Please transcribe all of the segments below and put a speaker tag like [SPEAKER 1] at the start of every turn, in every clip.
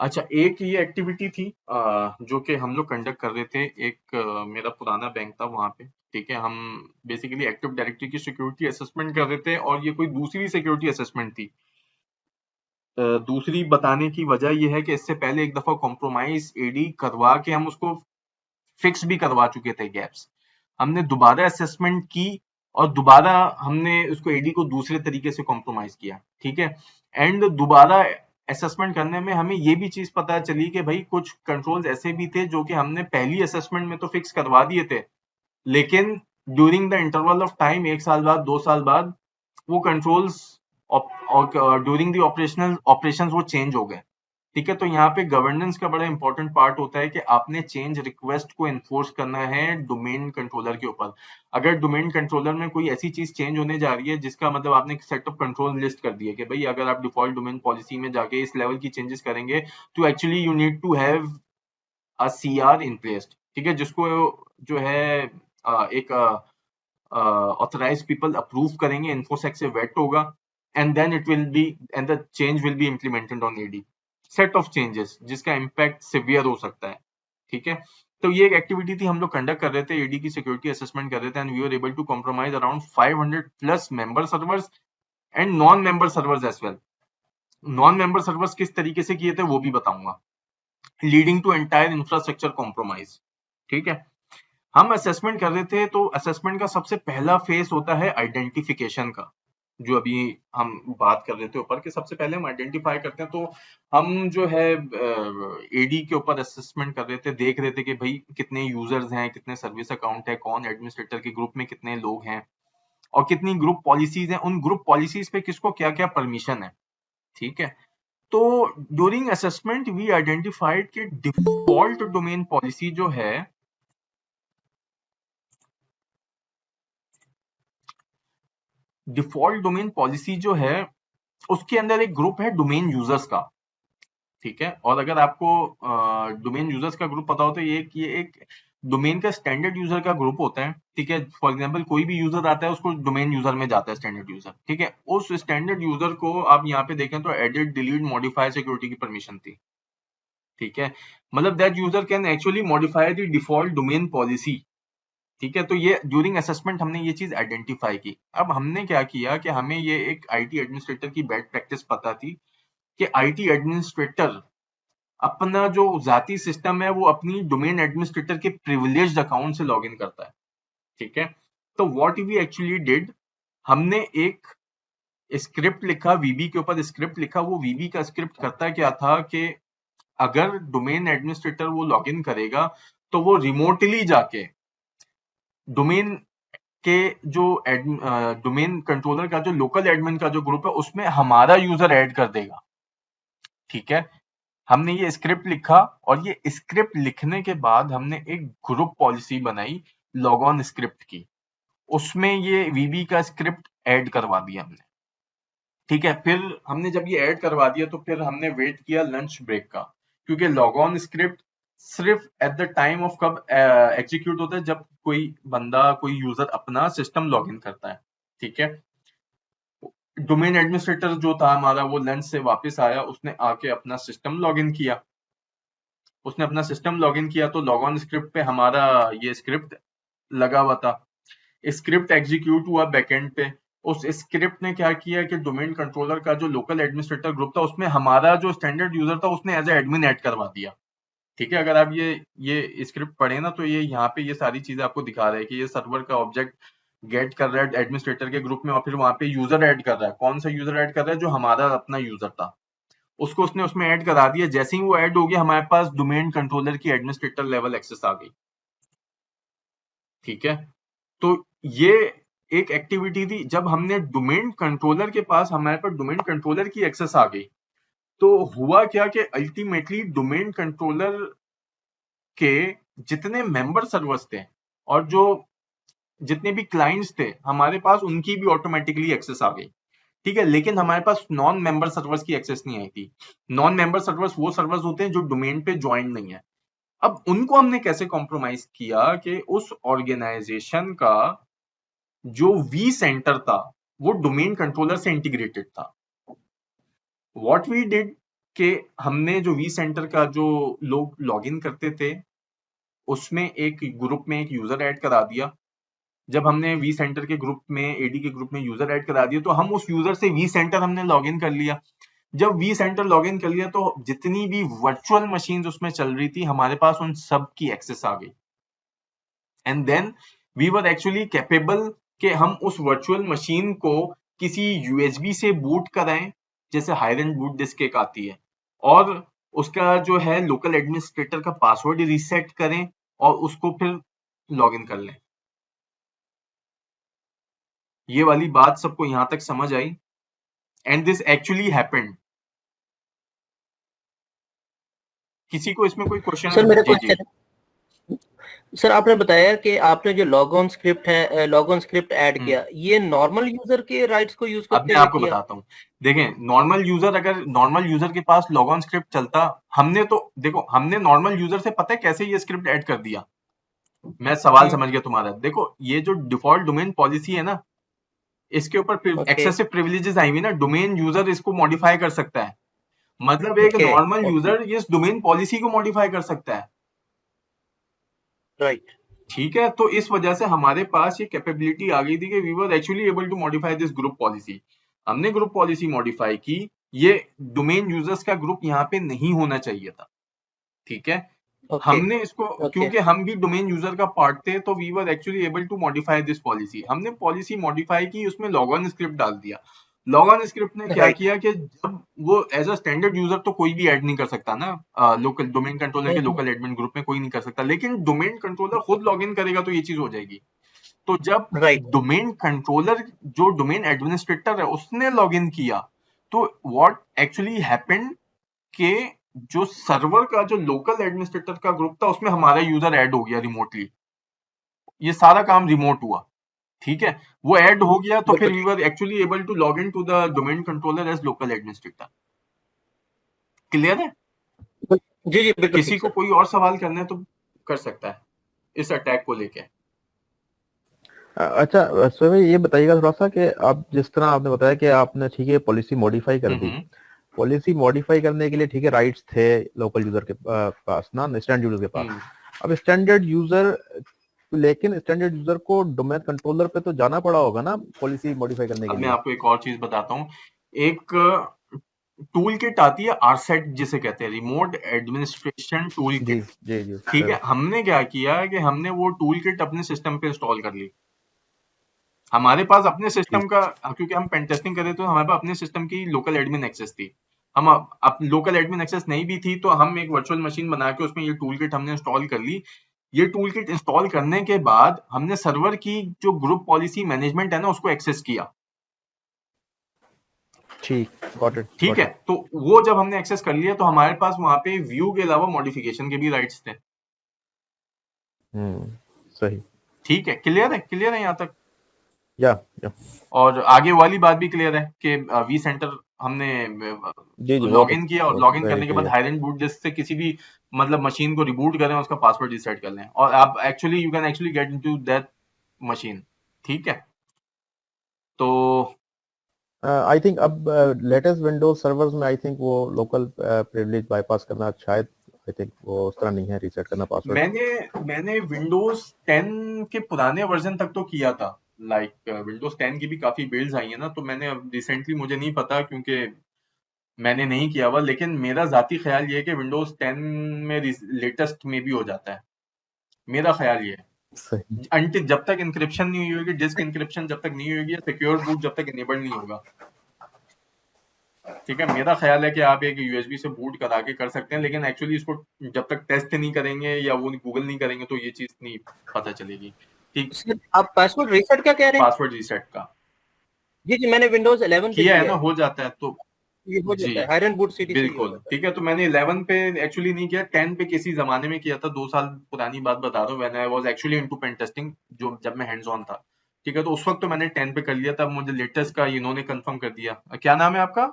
[SPEAKER 1] अच्छा, एक ये एक्टिविटी थी जो कि हम लोग कंडक्ट कर रहे थे। एक मेरा पुराना बैंक था वहां पे, ठीक है। हम बेसिकली एक्टिव डायरेक्टरी की सिक्योरिटी असेसमेंट कर रहे थे और ये कोई दूसरी सिक्योरिटी असेसमेंट थी। दूसरी बताने की वजह ये है कि इससे पहले एक दफा कॉम्प्रोमाइज एडी करवा के हम उसको फिक्स भी करवा चुके थे गैप्स। हमने दोबारा असेसमेंट की और दोबारा हमने उसको एडी को दूसरे तरीके से कॉम्प्रोमाइज किया, ठीक है। एंड दोबारा असेसमेंट करने में हमें ये भी चीज पता चली कि भाई कुछ कंट्रोल्स ऐसे भी थे जो कि हमने पहली असेसमेंट में तो फिक्स करवा दिए थे, लेकिन during the interval of time, 1 साल बाद, 2 साल बाद, वो controls during the operational operations वो चेंज हो गए, ठीक है। तो यहाँ पे गवर्नेंस का बड़ा इंपॉर्टेंट पार्ट होता है कि आपने चेंज रिक्वेस्ट को एनफोर्स करना है डोमेन कंट्रोलर के ऊपर। अगर डोमेन कंट्रोलर में कोई ऐसी चीज चेंज होने जा रही है जिसका मतलब आपने सेट ऑफ कंट्रोल लिस्ट कर दिए कि भाई अगर आप डिफॉल्ट डोमेन पॉलिसी में जाके इस लेवल की चेंजेस करेंगे तो actually you need to have a CR in place, ठीक है, जिसको जो है एक ऑथराइज्ड पीपल अप्रूव करेंगे, इन्फोसेक से वेट होगा, and then it will be and the change will be implemented on AD. Set of changes जिसका इम्पैक्ट सिवियर हो सकता है, ठीक है। तो ये एक एक्टिविटी थी, हम लोग कंडक्ट कर रहे थे, एडी की सिक्योरिटी असेसमेंट कर रहे थे, and we were able to compromise around 500 plus member servers and non member servers as well. Non member servers किस तरीके से किए थे वो भी बताऊंगा, leading to entire infrastructure compromise, ठीक है। हम असेसमेंट कर रहे थे, तो असेसमेंट का सबसे पहला फेज होता है आइडेंटिफिकेशन का, जो अभी हम बात कर रहे थे ऊपर के। सबसे पहले हम आइडेंटिफाई करते हैं, तो हम जो है एडी के ऊपर असेसमेंट कर रहे थे, देख रहे थे कि भाई कितने यूजर्स हैं, कितने सर्विस अकाउंट है, कौन एडमिनिस्ट्रेटर के ग्रुप में कितने लोग हैं, और कितनी ग्रुप पॉलिसीज हैं, उन ग्रुप पॉलिसीज पे किसको क्या क्या परमिशन है, ठीक है। तो ड्यूरिंग असेसमेंट वी आइडेंटिफाइड कि डिफॉल्ट डोमेन पॉलिसी जो है, डिफॉल्ट डोमेन पॉलिसी जो है उसके अंदर एक ग्रुप है डोमेन यूजर्स का, ठीक है। और अगर आपको डोमेन यूजर्स का ग्रुप पता हो तो ये एक डोमेन का स्टैंडर्ड यूजर का ग्रुप होता है, ठीक है। फॉर एग्जांपल कोई भी यूजर आता है उसको डोमेन यूजर में जाता है स्टैंडर्ड यूजर, ठीक है। उस स्टैंडर्ड यूजर को आप यहाँ पे देखें तो एडिट, डिलीट, मॉडिफाई सिक्योरिटी की परमिशन थी, ठीक है। मतलब that user can actually modify the default domain policy, ठीक है। तो ये ड्यूरिंग असेसमेंट हमने ये चीज आइडेंटिफाई की। अब हमने क्या किया कि हमें ये एक आईटी एडमिनिस्ट्रेटर की बैड प्रैक्टिस पता थी कि आईटी एडमिनिस्ट्रेटर अपना जो जाती सिस्टम है वो अपनी डोमेन एडमिनिस्ट्रेटर के प्रिविलेज्ड अकाउंट से लॉगिन करता है, ठीक है। तो व्हाट वी एक्चुअली डिड, हमने एक स्क्रिप्ट लिखा, वीबी के ऊपर स्क्रिप्ट लिखा। वो वीबी का स्क्रिप्ट करता क्या था कि अगर डोमेन एडमिनिस्ट्रेटर वो लॉगिन करेगा तो वो रिमोटली जाके डोमेन के जो डोमेन कंट्रोलर का जो लोकल एडमिन का जो ग्रुप है उसमें हमारा यूजर ऐड कर देगा, ठीक है। हमने ये स्क्रिप्ट लिखा और ये स्क्रिप्ट लिखने के बाद हमने एक ग्रुप पॉलिसी बनाई लॉग ऑन स्क्रिप्ट की, उसमें ये वीबी का स्क्रिप्ट ऐड करवा दिया हमने, ठीक है। फिर हमने जब ये ऐड करवा दिया तो फिर हमने वेट किया लंच ब्रेक का, क्योंकि लॉग ऑन स्क्रिप्ट सिर्फ एट द टाइम ऑफ कब एग्जीक्यूट होता है, जब कोई बंदा, कोई यूजर अपना सिस्टम लॉगिन करता है, ठीक है। डोमेन एडमिनिस्ट्रेटर जो था हमारा वो लंच से वापस आया, उसने आके अपना सिस्टम लॉगिन किया। उसने अपना सिस्टम लॉगिन किया तो लॉग ऑन स्क्रिप्ट पे हमारा ये स्क्रिप्ट लगा हुआ था। स्क्रिप्ट एग्जीक्यूट हुआ बैकएंड पे। उस स्क्रिप्ट ने क्या किया कि डोमेन कंट्रोलर का जो लोकल एडमिनिस्ट्रेटर ग्रुप था उसमें हमारा जो स्टैंडर्ड यूजर था उसने एज ए एडमिन ऐड करवा दिया, ठीक है। अगर आप ये स्क्रिप्ट पढ़े ना तो ये यहाँ पे ये सारी चीजें आपको दिखा रहा है कि ये सर्वर का ऑब्जेक्ट गेट कर रहा है एडमिनिस्ट्रेटर के ग्रुप में और फिर वहां पे यूजर ऐड कर रहा है। कौन सा यूजर ऐड कर रहा है? जो हमारा अपना यूजर था, उसको उसने उसमें ऐड करा दिया। जैसे ही वो ऐड हो गया हमारे पास डोमेन कंट्रोलर की एडमिनिस्ट्रेटर लेवल एक्सेस आ गई, ठीक है। तो ये एक एक्टिविटी थी। जब हमने डोमेन कंट्रोलर के पास, हमारे पास डोमेन कंट्रोलर की एक्सेस आ गई, तो हुआ क्या कि अल्टीमेटली डोमेन कंट्रोलर के जितने मेंबर सर्वर्स थे और जो जितने भी क्लाइंट्स थे हमारे पास, उनकी भी ऑटोमेटिकली एक्सेस आ गई, ठीक है। लेकिन हमारे पास नॉन मेंबर सर्वर्स की एक्सेस नहीं आई थी। नॉन मेंबर सर्वर्स वो सर्वर्स होते हैं जो डोमेन पे ज्वाइन नहीं है। अब उनको हमने कैसे कॉम्प्रोमाइज किया कि उस ऑर्गेनाइजेशन का जो वी सेंटर था वो डोमेन कंट्रोलर से इंटीग्रेटेड था। व्हाट वी डिड, कि हमने जो वी सेंटर का जो लोग लॉगिन करते थे उसमें एक ग्रुप में एक यूजर ऐड करा दिया। जब हमने वी सेंटर के ग्रुप में एडी के ग्रुप में यूजर ऐड करा दिया तो हम उस यूजर से वी सेंटर हमने लॉगिन कर लिया। जब वी सेंटर लॉगिन कर लिया तो जितनी भी वर्चुअल मशीन उसमें चल रही थी हमारे पास उन सब की एक्सेस आ गई। And then we were actually capable कि हम उस वर्चुअल मशीन को किसी यूएसबी से बूट कराएं, जैसे हायर एंड बूट डिस्क एक आती है, और उसका जो है लोकल एडमिनिस्ट्रेटर का पासवर्ड रीसेट करें और उसको फिर लॉगिन कर लें। ये वाली बात सबको यहां तक समझ आई? And this actually happened. किसी को इसमें कोई क्वेश्चन?
[SPEAKER 2] सर मेरा
[SPEAKER 1] जी जी।
[SPEAKER 2] क्वेश्चन, सर आपने बताया कि आपने जो लॉग स्क्रिप्ट ऐड
[SPEAKER 1] हम्म,
[SPEAKER 2] किया, ये नॉर्मल यूजर के राइट्स को यूज
[SPEAKER 1] अब
[SPEAKER 2] करते
[SPEAKER 1] मैं
[SPEAKER 2] हुए
[SPEAKER 1] आपको
[SPEAKER 2] किया?
[SPEAKER 1] बताता हूँ। देखें, नॉर्मल यूजर, अगर नॉर्मल यूजर के पास लॉग ऑन स्क्रिप्ट चलता, हमने तो देखो हमने नॉर्मल यूजर से पता है कैसे ये स्क्रिप्ट ऐड कर दिया। मैं सवाल समझ गया तुम्हारा। देखो ये जो डिफॉल्ट डोमेन पॉलिसी है ना, इसके ऊपर
[SPEAKER 2] ओके
[SPEAKER 1] एक्सेसिव प्रिविलेजेस आई हुई ना, डोमेन यूजर इसको मॉडिफाई कर सकता है। मतलब एक
[SPEAKER 2] ओके
[SPEAKER 1] नॉर्मल
[SPEAKER 2] ओके,
[SPEAKER 1] यूजर इस डोमेन पॉलिसी को मॉडिफाई कर सकता है।
[SPEAKER 2] राइट।
[SPEAKER 1] ठीक है, तो इस वजह से हमारे पास ये कैपेबिलिटी आ गई थी कि we were actually able to modify this group policy. हमने ग्रुप पॉलिसी मॉडिफाई की। ये डोमेन यूजर्स का ग्रुप यहाँ पे नहीं होना चाहिए था। ठीक है,
[SPEAKER 2] ओके
[SPEAKER 1] हमने इसको,
[SPEAKER 2] ओके,
[SPEAKER 1] क्योंकि हम भी डोमेन यूजर का पार्ट थे, तो we were actually able to modify this policy. हमने पॉलिसी मॉडिफाई की, उसमें लॉग ऑन स्क्रिप्ट डाल दिया। लॉग ऑन स्क्रिप्ट ने क्या
[SPEAKER 2] राइट।
[SPEAKER 1] किया कि जब वो एज अ स्टैंडर्ड यूजर तो कोई भी ऐड नहीं कर सकता ना, लोकल डोमेन कंट्रोलर के लोकल एडमिन ग्रुप में कोई नहीं कर सकता, लेकिन डोमेन कंट्रोलर खुद लॉग इन करेगा तो ये चीज हो जाएगी। तो जब
[SPEAKER 2] राइट,
[SPEAKER 1] डोमेन कंट्रोलर, जो डोमेन एडमिनिस्ट्रेटर है, उसने लॉग इन किया, तो व्हाट एक्चुअली हैपेंड के जो सर्वर का जो लोकल एडमिनिस्ट्रेटर का ग्रुप था उसमें हमारा यूजर ऐड हो गया रिमोटली। ये सारा काम रिमोट हुआ। ठीक है, वो ऐड हो गया तो फिर
[SPEAKER 2] बिल्कुल
[SPEAKER 1] we were actually able to log in to the domain controller as local administrator. Clear है?
[SPEAKER 2] ठीक। जी जी, बिल्कुल
[SPEAKER 1] किसी
[SPEAKER 2] ठीक
[SPEAKER 1] को
[SPEAKER 2] सर।
[SPEAKER 1] कोई और सवाल करना है तो कर सकता है इस अटैक को लेके।
[SPEAKER 3] अच्छा सर भाई ये बताइएगा थोड़ा सा कि आप जिस तरह आपने बताया कि आपने ठीक है पॉलिसी मॉडिफाई कर दी,
[SPEAKER 1] हम्म।
[SPEAKER 3] पॉलिसी मॉडिफाई करने के लिए ठीक है राइट्स थे लोकल यूजर के पास ना, स्टैंडर्ड यूजर के पास।
[SPEAKER 1] हम्म।
[SPEAKER 3] अब स्टैंडर्ड यूजर, लेकिन स्टैंडर्ड यूजर को डोमेन कंट्रोलर पे तो जाना पड़ा होगा ना पॉलिसी मॉडिफाई करने के
[SPEAKER 1] अब मैं
[SPEAKER 3] लिए।
[SPEAKER 1] आपको एक और चीज बताता हूँ। एक टूल किट आती है आरसेट, जिसे कहते हैं रिमोट एडमिनिस्ट्रेशन टूल
[SPEAKER 3] जी
[SPEAKER 1] किट।
[SPEAKER 3] जी जी
[SPEAKER 1] ठीक
[SPEAKER 3] सर।
[SPEAKER 1] है, हमने क्या किया कि हमने वो टूल किट अपने सिस्टम पे इंस्टॉल कर ली। हमारे पास अपने सिस्टम
[SPEAKER 3] ठीक।
[SPEAKER 1] का, क्योंकि हम पेन टेस्टिंग कर रहे थे, तो हमारे पास अपने सिस्टम की लोकल एडमिन एक्सेस थी। हम अब लोकल एडमिन एक्सेस नहीं भी थी तो हम एक वर्चुअल मशीन बना के उसमें ये टूल किट हमने इंस्टॉल कर ली। ये टूल किट इंस्टॉल करने के बाद हमने सर्वर की जो ग्रुप पॉलिसी मैनेजमेंट है ना, उसको एक्सेस किया।
[SPEAKER 3] ठीक, गॉट इट
[SPEAKER 1] ठीक
[SPEAKER 3] गॉट
[SPEAKER 1] है,
[SPEAKER 3] इट।
[SPEAKER 1] तो वो जब हमने एक्सेस कर लिया तो हमारे पास वहां पे व्यू के अलावा मॉडिफिकेशन के भी राइट्स थे।
[SPEAKER 3] सही।
[SPEAKER 1] ठीक है, क्लियर है? क्लियर है यहाँ तक?
[SPEAKER 3] या या
[SPEAKER 1] और आगे वाली बात भी क्लियर है कि वी सेंटर हमने
[SPEAKER 3] जी जी,
[SPEAKER 1] लॉग इन किया, और लॉग इन
[SPEAKER 3] वेरी
[SPEAKER 1] करने के बाद
[SPEAKER 3] क्लियर।
[SPEAKER 1] हायर एंड बूट डिस्क से किसी भी मतलब मशीन को रिबूट करें, उसका पासवर्ड रिसेट कर लें, और आप actually you can actually get into that machine. ठीक है, तो
[SPEAKER 3] आई थिंक अब लेटेस्ट विंडोज सर्वर्स में आई थिंक वो लोकल प्रिविलेज बाईपास करना शायद, आई थिंक वो उस तरह नहीं है रीसेट करना पासवर्ड।
[SPEAKER 1] मैंने मैंने विंडोज 10 के पुराने वर्जन तक तो किया था। लाइक विंडोज 10 की भी काफी बिल्ड्स आई है ना, तो मैंने अब रिसेंटली मुझे नहीं पता क्योंकि मैंने नहीं किया हुआ, लेकिन मेरा जाती ख्याल ये है कि विंडोज 10 में लेटेस्ट में भी हो जाता है। मेरा ख्याल ये है,
[SPEAKER 3] सही।
[SPEAKER 1] अंटिल जब तक इंक्रिप्शन नहीं हुई होगी, डिस्क इंक्रिप्शन जब तक नहीं होगी, या सिक्योर बूट जब तक इनेबल नहीं होगा। ठीक है, मेरा ख्याल है कि आप एक यूएसबी से बूट करा के कर सकते हैं, लेकिन एक्चुअली इसको जब तक टेस्ट नहीं करेंगे या वो गूगल नहीं करेंगे तो ये चीज नहीं पता चलेगी। ठीक,
[SPEAKER 2] सर आप पासवर्ड रीसेट क्या कह रहे हैं?
[SPEAKER 1] पासवर्ड रीसेट का
[SPEAKER 2] जी जी, मैंने विंडोज 11 पे
[SPEAKER 1] किया है
[SPEAKER 2] किया
[SPEAKER 1] ना,
[SPEAKER 2] है।
[SPEAKER 1] हो जाता है तो।
[SPEAKER 2] ये हो
[SPEAKER 1] जी,
[SPEAKER 2] जाता है, हायर एंड बूट सिटी से ही हो
[SPEAKER 1] बिल्कुल
[SPEAKER 2] जाता है।
[SPEAKER 1] ठीक है। तो मैंने 11 पे एक्चुअली नहीं किया, 10 पे किसी जमाने में किया था, 2 साल पुरानी बात बता रहा हूँ, when I was actually into pen testing, जो जब मैं हैंड्स ऑन था। ठीक है, तो उस वक्त तो मैंने 10 पे कर लिया, तब मुझे लेटेस्ट का इन्होंने कंफर्म कर दिया। क्या नाम है आपका?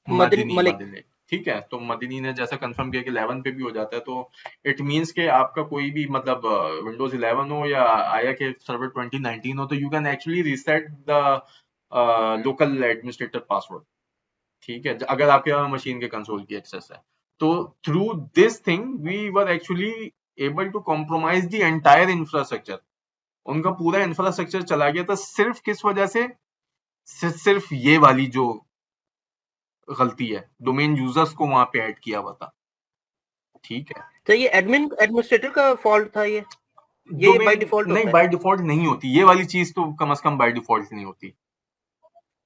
[SPEAKER 2] मदन
[SPEAKER 1] मदनी,
[SPEAKER 2] मलिक।
[SPEAKER 1] मदनी। ठीक है, तो मदनी ने जैसा कंफर्म किया कि 11 पे भी हो जाता है, तो इट मींस कि आपका कोई भी मतलब विंडोज 11 हो या आया के सर्वर 2019 हो, तो you can actually reset the local administrator password. ठीक है, अगर आपके पास मशीन के कंसोल की एक्सेस है तो through this thing we were actually able to compromise the entire infrastructure. उनका पूरा इंफ्रास्ट्रक्चर चला गया था सिर्फ किस वजह से, सिर्फ ये वाली जो गलती है, डोमेन यूजर्स को वहां पे ऐड किया हुआ था। ठीक है,
[SPEAKER 2] तो ये एडमिनिस्ट्रेटर का फॉल्ट था ये बाय
[SPEAKER 1] डोमेन
[SPEAKER 2] डिफॉल्ट
[SPEAKER 1] नहीं,
[SPEAKER 2] होता है?
[SPEAKER 1] बाय डिफॉल्ट नहीं होती ये वाली चीज, तो कम से कम बाय डिफॉल्ट नहीं होती।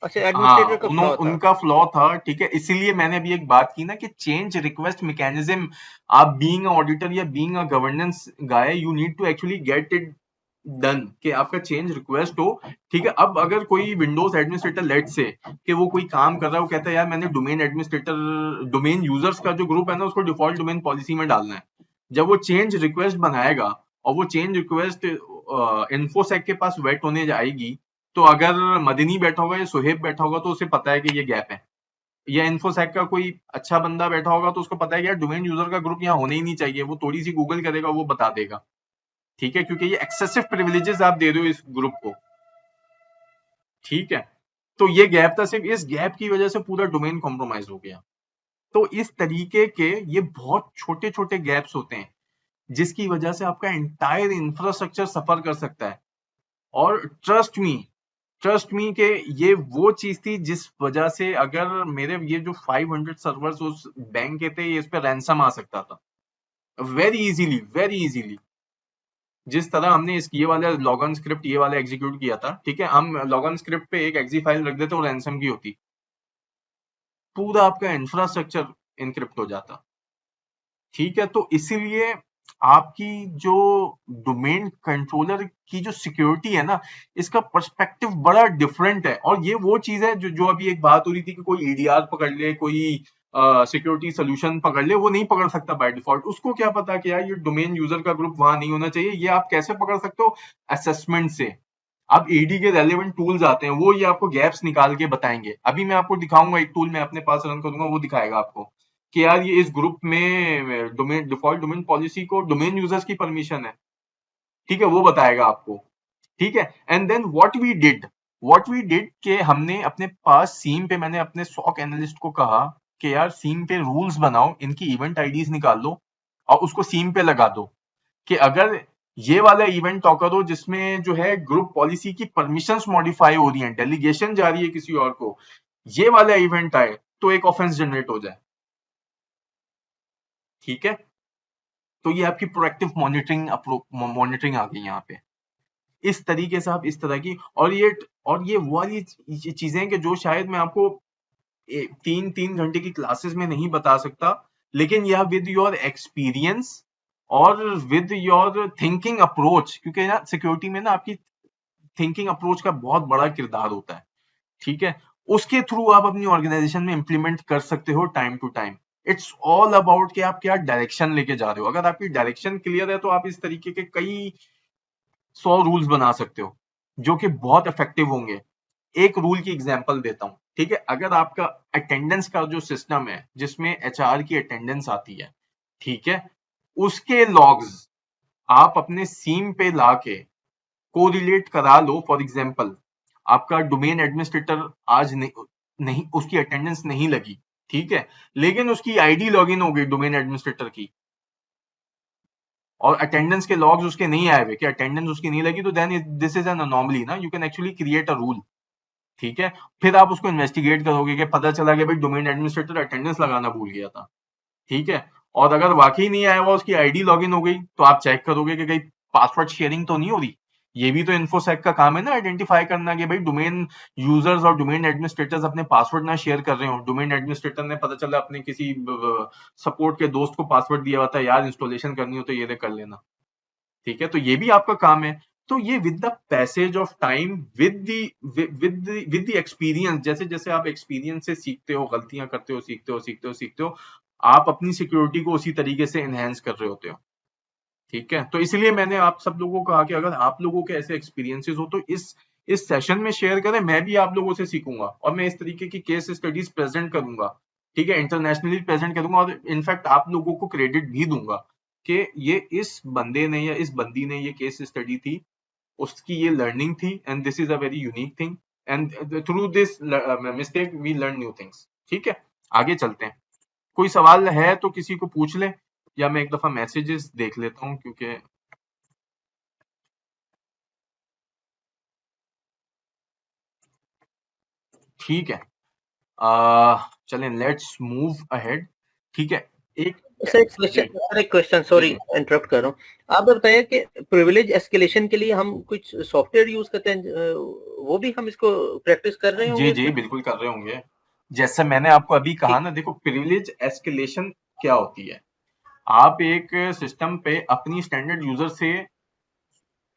[SPEAKER 2] अच्छा,
[SPEAKER 1] हाँ,
[SPEAKER 2] एडमिनिस्ट्रेटर का फ्लॉ था।
[SPEAKER 1] उनका फ्लॉ था। ठीक है, इसीलिए मैंने अभी एक बात की ना कि चेंज रिक्वेस्ट मैकेनिज्म, आप बीइंग अ ऑडिटर या being a governance guy, you need to actually get it done कि आपका चेंज रिक्वेस्ट हो। ठीक है, अब अगर कोई विंडोज एडमिनिस्ट्रेटर लेट से कि वो कोई काम कर रहा है, वो कहता है यार मैंने डोमेन एडमिनिस्ट्रेटर, डोमेन यूजर्स का जो ग्रुप है ना उसको डिफॉल्ट डोमेन पॉलिसी में डालना है। जब वो चेंज रिक्वेस्ट बनाएगा और वो चेंज रिक्वेस्ट इन्फोसेक के पास वेट होने जाएगी, तो अगर मदनी बैठा होगा या सुहेब बैठा होगा तो उसे पता है कि ये गैप है, या इन्फोसेक का कोई अच्छा बंदा बैठा होगा तो उसको पता है कि यार डोमेन यूजर का ग्रुप यहाँ होने ही नहीं चाहिए, वो थोड़ी सी गूगल करेगा वो बता देगा। ठीक है, क्योंकि ये एक्सेसिव प्रिविलेजेस आप दे रहे हो इस ग्रुप को। ठीक है, तो ये गैप था, सिर्फ इस गैप की वजह से पूरा डोमेन कॉम्प्रोमाइज हो गया। तो इस तरीके के ये बहुत छोटे छोटे गैप्स होते हैं जिसकी वजह से आपका एंटायर इंफ्रास्ट्रक्चर सफर कर सकता है। और ट्रस्ट मी के ये वो चीज थी जिस वजह से अगर मेरे ये जो 500 सर्वर्स उस बैंक के थे, ये इस पे रैंसम आ सकता था वेरी इजीली। जिस तरह हमने ये वाला लॉगन स्क्रिप्ट ये वाला एग्जीक्यूट किया था, ठीक है, हम लॉगन स्क्रिप्ट पे एक एग्जी फाइल रख देते और रैंसम की होती, पूरा आपका इंफ्रास्ट्रक्चर इनक्रिप्ट हो जाता। ठीक है, तो इसीलिए आपकी जो डोमेन कंट्रोलर की जो सिक्योरिटी है ना, इसका पर्सपेक्टिव बड़ा डिफरेंट है। और ये वो चीज है जो अभी एक बात हो रही थी कि कोई ईडीआर पकड़ ले, कोई सिक्योरिटी सोल्यूशन पकड़ ले, वो नहीं पकड़ सकता बाय डिफॉल्ट। उसको क्या पता कि यार ये डोमेन यूजर का ग्रुप वहां नहीं होना चाहिए। ये आप कैसे पकड़ सकते हो? असेसमेंट से। अब ईडी के रेलेवेंट टूल्स आते हैं, वो ये आपको गैप्स निकाल के बताएंगे। अभी मैं आपको दिखाऊंगा, एक टूल मैं अपने पास रन करूंगा, वो दिखाएगा आपको कि यार ये इस ग्रुप में डोमेन डिफॉल्ट डोमेन पॉलिसी को डोमेन यूजर्स की परमिशन है। ठीक है, वो बताएगा आपको। ठीक है, and then what we did कि हमने अपने पास सीम पे, मैंने अपने सॉक एनालिस्ट को कहा कि यार सीम पे रूल्स बनाओ, इनकी इवेंट आईडीज निकाल लो और उसको सीम पे लगा दो कि अगर ये वाला इवेंट ऑकर हो जिसमें जो है ग्रुप पॉलिसी की परमिशंस मॉडिफाई हो रही हैं, डेलीगेशन जा रही है किसी और को, ये वाला इवेंट आए तो एक ऑफेंस जनरेट हो जाए। ठीक है, तो ये आपकी प्रोएक्टिव मॉनिटरिंग आ गई यहाँ पे। इस तरीके से आप इस तरह की, और ये वो वाली चीजें कि जो शायद मैं आपको 3 घंटे की क्लासेस में नहीं बता सकता, लेकिन यह विद योर एक्सपीरियंस और विद योर थिंकिंग अप्रोच, क्योंकि ना सिक्योरिटी में ना आपकी थिंकिंग अप्रोच का बहुत बड़ा किरदार होता है। ठीक है, उसके थ्रू आप अपनी ऑर्गेनाइजेशन में इंप्लीमेंट कर सकते हो time to time. It's all about कि आप क्या डायरेक्शन लेके जा रहे हो। अगर आपकी डायरेक्शन क्लियर है तो आप इस तरीके के कई 100 रूल्स बना सकते हो जो कि बहुत इफेक्टिव होंगे। एक रूल की एग्जांपल देता हूं। ठीक है, अगर आपका अटेंडेंस का जो सिस्टम है जिसमें एचआर की अटेंडेंस आती है, ठीक है, उसके लॉग्स आप अपने सीम पे लाके कोरिलेट करा लो। फॉर एग्जांपल, आपका डोमेन एडमिनिस्ट्रेटर आज नहीं उसकी अटेंडेंस नहीं लगी, ठीक है, लेकिन उसकी आईडी लॉगिन हो गई डोमेन एडमिनिस्ट्रेटर की और अटेंडेंस के लॉग्स उसके नहीं आए हुए कि अटेंडेंस उसकी नहीं लगी, तो then this is an anomaly ना, you can actually create a rule. ठीक है, फिर आप उसको इन्वेस्टिगेट करोगे कि पता चला कि भाई डोमेन एडमिनिस्ट्रेटर अटेंडेंस लगाना भूल गया था। ठीक है, और अगर वाकई नहीं आया हुआ, उसकी आईडी लॉगिन हो गई, तो आप चेक करोगे कि कहीं पासवर्ड शेयरिंग तो नहीं हो रही। ये भी तो इन्फोसेक का काम है ना, आइडेंटिफाई करना कि भाई डोमेन यूजर्स और डोमेन एडमिनिस्ट्रेटर्स अपने पासवर्ड ना शेयर कर रहे हो। डोमेन एडमिनिस्ट्रेटर ने पता चला अपने किसी सपोर्ट के दोस्त को पासवर्ड दिया हुआ था, यार इंस्टॉलेशन करनी हो तो ये कर लेना। ठीक है, तो ये भी आपका काम है। तो ये with the passage of time, with the experience, जैसे जैसे आप एक्सपीरियंस से सीखते हो, गलतियां करते हो, सीखते हो, आप अपनी सिक्योरिटी को उसी तरीके से एनहेंस कर रहे होते हो। ठीक है, तो इसलिए मैंने आप सब लोगों को कहा कि अगर आप लोगों के ऐसे एक्सपीरियंसेस हो तो इस सेशन में शेयर करें, मैं भी आप लोगों से सीखूंगा और मैं इस तरीके की केस स्टडीज प्रेजेंट करूंगा। ठीक है, इंटरनेशनली प्रेजेंट करूंगा और इनफैक्ट आप लोगों को क्रेडिट भी दूंगा कि ये इस बंदे ने या इस बंदी ने ये केस स्टडी थी, उसकी ये लर्निंग थी, and this is a very unique thing, and through this mistake we learn new things. ठीक है, आगे चलते हैं। कोई सवाल है तो किसी को पूछ ले, या मैं एक दफा मैसेजेस देख लेता हूँ क्योंकि ठीक है। चलें, लेट्स मूव अहेड। ठीक है, एक
[SPEAKER 2] सर
[SPEAKER 1] जी
[SPEAKER 2] एक क्वेश्चन,
[SPEAKER 1] जी
[SPEAKER 2] सॉरी
[SPEAKER 1] जी
[SPEAKER 2] इंटरप्ट कर रहा हूँ। आप बताइए कि प्रिविलेज एस्केलेशन के लिए हम कुछ सॉफ्टवेयर यूज करते हैं, वो भी हम इसको प्रैक्टिस कर रहे
[SPEAKER 1] जी
[SPEAKER 2] होंगे
[SPEAKER 1] जी
[SPEAKER 2] इसमें?
[SPEAKER 1] बिल्कुल कर रहे होंगे। जैसे मैंने आपको अभी कहा
[SPEAKER 2] ठीक।
[SPEAKER 1] ना, देखो प्रिविलेज एस्केलेशन क्या होती है। आप एक सिस्टम पे अपनी स्टैंडर्ड यूजर से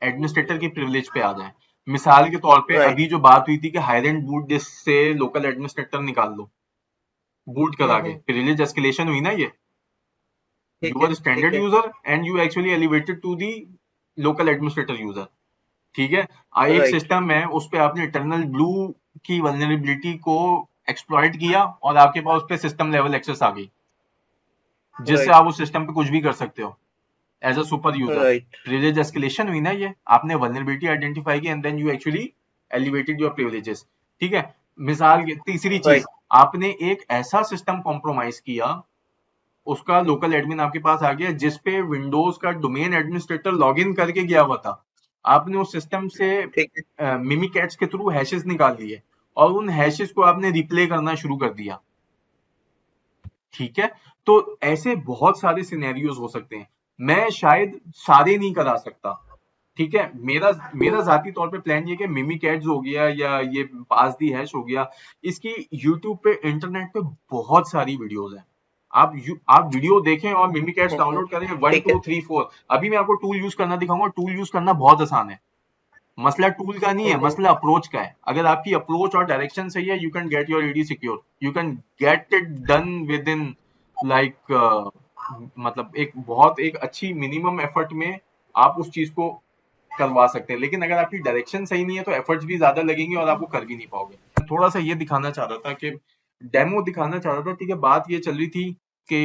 [SPEAKER 1] एडमिनिस्ट्रेटर की प्रिविलेज पे आ जाएं। मिसाल के तौर पे
[SPEAKER 2] राइट।
[SPEAKER 1] अभी जो बात हुई थी कि हायर एंड बूट डिस्क से लोकल एडमिनिस्ट्रेटर निकाल लो, बूट करा के,
[SPEAKER 2] हम्म।
[SPEAKER 1] प्रिविलेज एस्केलेशन हुई ना ये। You
[SPEAKER 2] ठीक है,
[SPEAKER 1] were a
[SPEAKER 2] ठीक
[SPEAKER 1] standard
[SPEAKER 2] है।
[SPEAKER 1] user and you actually elevated to the local administrator user. ठीक है, एक
[SPEAKER 2] राइट,
[SPEAKER 1] सिस्टम है उस पे आपने इटर्नल ब्लू की वल्नरेबिलिटी को एक्सप्लॉइट किया और आपके पास उस पे सिस्टम लेवल एक्सेस आ गई, जिससे
[SPEAKER 2] राइट,
[SPEAKER 1] आप उस सिस्टम पे कुछ भी कर सकते हो as a super user.
[SPEAKER 2] Right,
[SPEAKER 1] privilege escalation हुई ना ये, आपने वल्नरेबिलिटी आइडेंटिफाई की and then you actually elevated your privileges. ठीक है, मिसाल की तीसरी चीज,
[SPEAKER 2] राइट।
[SPEAKER 1] आपने एक ऐसा सिस्टम कॉम्प्रोमाइज किया, उसका लोकल एडमिन आपके पास आ गया जिसपे विंडोज का डोमेन एडमिनिस्ट्रेटर लॉगिन करके गया हुआ था। आपने उस सिस्टम से
[SPEAKER 2] ठीक है।
[SPEAKER 1] मिमिकैट्स के थ्रू हैशेस निकाल लिए और उन हैशेस को आपने रिप्ले करना शुरू कर दिया। ठीक है, तो ऐसे बहुत सारे सिनेरियोज हो सकते हैं, मैं शायद सारे नहीं करा सकता। ठीक है, मेरा मेरा जाती तौर पे प्लान ये कि मिमिकैट्स हो गया या ये पास दी हैश हो गया, इसकी यूट्यूब पे इंटरनेट पे बहुत सारी वीडियोस हैं। आप वीडियो देखें और मिमिकैट्स डाउनलोड करें, वन
[SPEAKER 2] ठीक
[SPEAKER 1] टू
[SPEAKER 2] है।
[SPEAKER 1] Three four. अभी मैं आपको टूल यूज करना दिखाऊंगा, टूल यूज करना बहुत आसान है। मसला टूल का नहीं है, मसला अप्रोच का है। अगर आपकी अप्रोच और डायरेक्शन सही है, you can get your ED secure, you can get it done with in like, मतलब एक अच्छी मिनिमम एफर्ट में आप उस चीज को करवा सकते हैं। लेकिन अगर आपकी डायरेक्शन सही नहीं है तो एफर्ट्स भी ज्यादा लगेंगे और आपको कर भी नहीं पाओगे। मैं थोड़ा सा ये दिखाना चाह रहा था कि डेमो दिखाना चाह रहा था। ठीक है, बात ये चल रही थी कि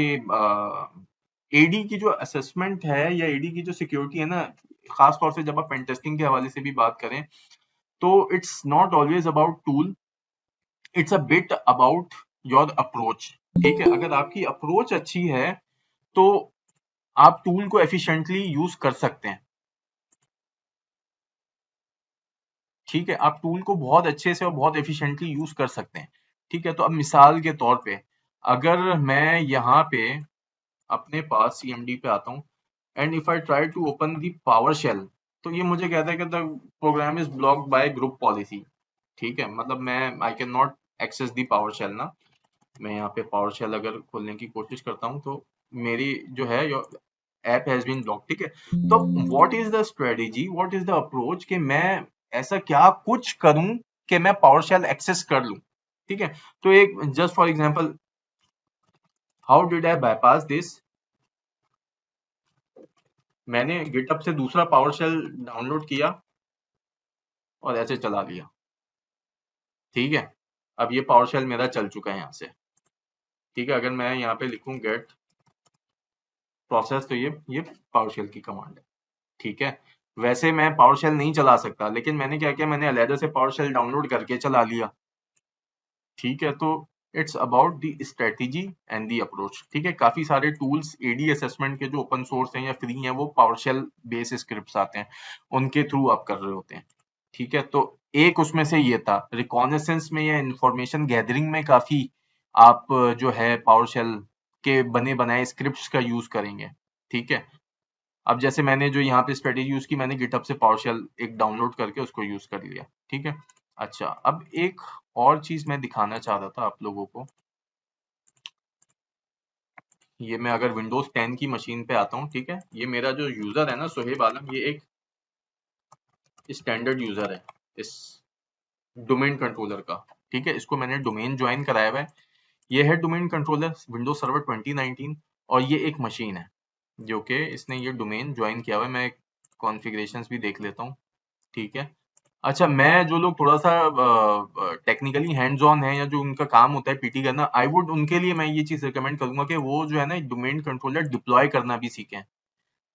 [SPEAKER 1] एडी की जो असेसमेंट है या एडी की जो सिक्योरिटी है ना, खास तौर से जब आप पेन टेस्टिंग के हवाले से भी बात करें, तो it's not always about tool, it's a bit about your approach. ठीक है, अगर आपकी अप्रोच अच्छी है तो आप टूल को एफिशिएंटली यूज कर सकते हैं। ठीक है, आप टूल को बहुत अच्छे से और बहुत एफिशिएंटली यूज कर सकते हैं। ठीक है, तो अब मिसाल के तौर पे अगर मैं यहाँ पे अपने पास सीएमडी पे आता हूँ and if I try to open the PowerShell, तो ये मुझे कहता है कि the program is blocked by group policy. ठीक है, मतलब मैं I can not access the PowerShell ना। मैं यहाँ पे पावर शेल अगर खोलने की कोशिश करता हूँ तो मेरी जो है ऐप हैज बीन ब्लॉक। ठीक है, तो what is the strategy, what is the approach कि मैं ऐसा क्या कुछ करूं कि मैं पावर शेल एक्सेस कर लूं। ठीक है, तो एक just for example, how did I bypass this. मैंने गिटहब से दूसरा पावर शेल डाउनलोड किया और ऐसे चला लिया। ठीक है, अब ये पावर शेल मेरा चल चुका है यहाँ से। ठीक है, अगर मैं यहाँ पे लिखूं गेट प्रोसेस, तो ये पावर शेल की कमांड है। ठीक है, वैसे मैं पावर शेल नहीं चला सकता, लेकिन मैंने क्या किया, मैंने अलहदा से पावर शेल डाउनलोड करके चला लिया। ठीक है, तो it's about the strategy and the approach. ठीक है, काफी सारे टूल्स एडी असेसमेंट के जो ओपन सोर्स हैं या फ्री हैं, वो पावर शेल बेस स्क्रिप्ट्स आते हैं, उनके थ्रू आप कर रहे होते हैं। ठीक है, तो एक उसमें से ये था रिकॉनेसेंस में या इंफॉर्मेशन गैदरिंग में काफी आप जो है पावर शेल के बने बनाए स्क्रिप्ट्स का यूज करेंगे। ठीक है, अब जैसे मैंने जो यहाँ पे स्ट्रेटेजी यूज की, मैंने गिटहब से पावरशेल एक डाउनलोड करके उसको यूज कर लिया। ठीक है, अच्छा अब एक और चीज मैं दिखाना चाह रहा था आप लोगों को। ये मैं अगर विंडोज 10 की मशीन पे आता हूँ, ठीक है, ये मेरा जो यूजर है ना सुहेब आलम, ये एक स्टैंडर्ड यूजर है इस डोमेन कंट्रोलर का। ठीक है, इसको मैंने डोमेन ज्वाइन कराया हुआ है। ये है डोमेन कंट्रोलर विंडोज सर्वर 2019 और ये एक मशीन है जो कि इसने ये डोमेन ज्वाइन किया हुआ है। मैं कॉन्फ़िगरेशंस भी देख लेता हूँ। ठीक है, अच्छा मैं जो लोग थोड़ा सा टेक्निकली हैंड्स ऑन है या जो उनका काम होता है पीटी करना, आई वुड उनके लिए मैं ये चीज रिकमेंड करूंगा कि वो जो है ना डोमेन कंट्रोलर डिप्लॉय करना भी सीखें।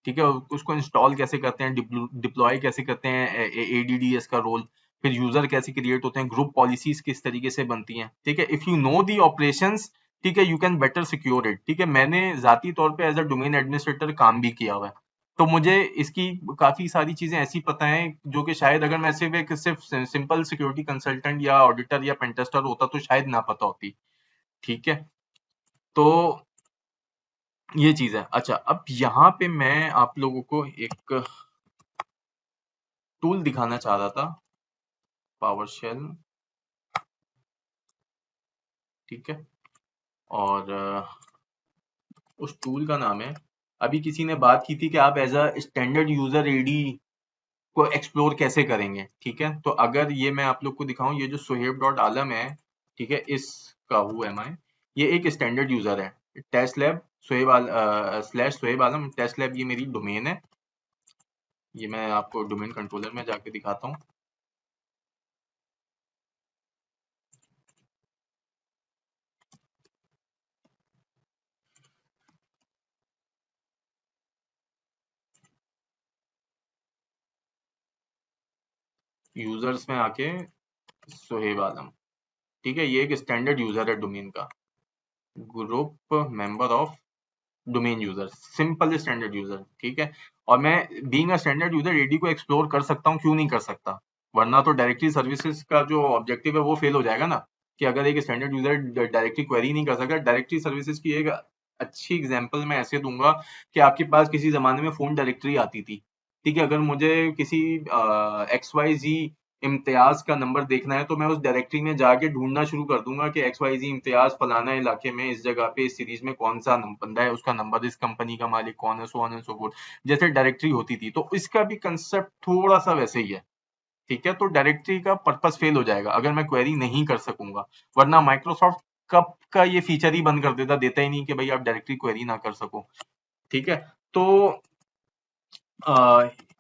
[SPEAKER 1] ठीक है, उसको इंस्टॉल कैसे करते हैं, डिप्लॉय कैसे करते हैं, एडीडीएस का रोल, फिर यूजर कैसे क्रिएट होते हैं, ग्रुप पॉलिसीज किस तरीके से बनती हैं, ठीक है। If you know the operations, ठीक है, you can better secure it, ठीक है। मैंने जाती तौर पे एज अ डोमेन एडमिनिस्ट्रेटर काम भी किया हुआ है, तो मुझे इसकी काफी सारी चीजें ऐसी पता है जो कि शायद अगर मैं सिर्फ सिंपल सिक्योरिटी कंसल्टेंट या ऑडिटर या पेंटेस्टर होता तो शायद ना पता होती, ठीक है। तो ये चीज है। अच्छा, अब यहाँ पे मैं आप लोगों को एक टूल दिखाना चाह रहा था, पावरशेल, ठीक है। और उस टूल का नाम है, अभी किसी ने बात की थी कि आप as a standard user AD को एक्सप्लोर कैसे करेंगे, ठीक है। तो अगर ये मैं आप लोग को दिखाऊं, ये जो सुहेब डॉट आलम है, ठीक है, इसका हु एम आई, ये एक स्टैंडर्ड यूजर है। टेस्ट लैब स्लैश सुहेब आलम टेस्ट लैब, ये मेरी डोमेन है। ये मैं आपको डोमेन कंट्रोलर में जाके दिखाता हूँ। यूजर्स में आके सुहेब आलम, ठीक है, ये एक स्टैंडर्ड यूजर है डोमेन का। Group member of domain user, simple standard user, ठीक है। और मैं being a standard user AD को एक्सप्लोर कर सकता हूँ, क्यों नहीं कर सकता, वरना तो डायरेक्टरी सर्विसेज का जो ऑब्जेक्टिव है वो फेल हो जाएगा ना, कि अगर एक स्टैंडर्ड यूजर डायरेक्टली क्वेरी नहीं कर सकता। डायरेक्टरी सर्विसेज की एक अच्छी एग्जांपल मैं ऐसे दूंगा कि आपके पास किसी जमाने में फोन डायरेक्टरी आती थी, ठीक है। अगर मुझे किसी XYZ इम्तियाज का नंबर देखना है, तो मैं उस डायरेक्टरी में जाके ढूंढना शुरू कर दूंगा कि XYZ इम्तियाज फलाना इलाके में इस जगह पे इस सीरीज में कौन सा बंदा है, उसका नंबर, इस कंपनी का मालिक कौन है, so on and so fourth, जैसे डायरेक्टरी होती थी। तो इसका भी कंसेप्ट थोड़ा सा वैसे ही है, ठीक है। तो डायरेक्टरी का पर्पस फेल हो जाएगा अगर मैं क्वेरी नहीं कर सकूंगा, वरना माइक्रोसॉफ्ट कब का ये फीचर ही बंद कर देता ही नहीं कि भाई आप डायरेक्टरी क्वेरी ना कर सको, ठीक है। तो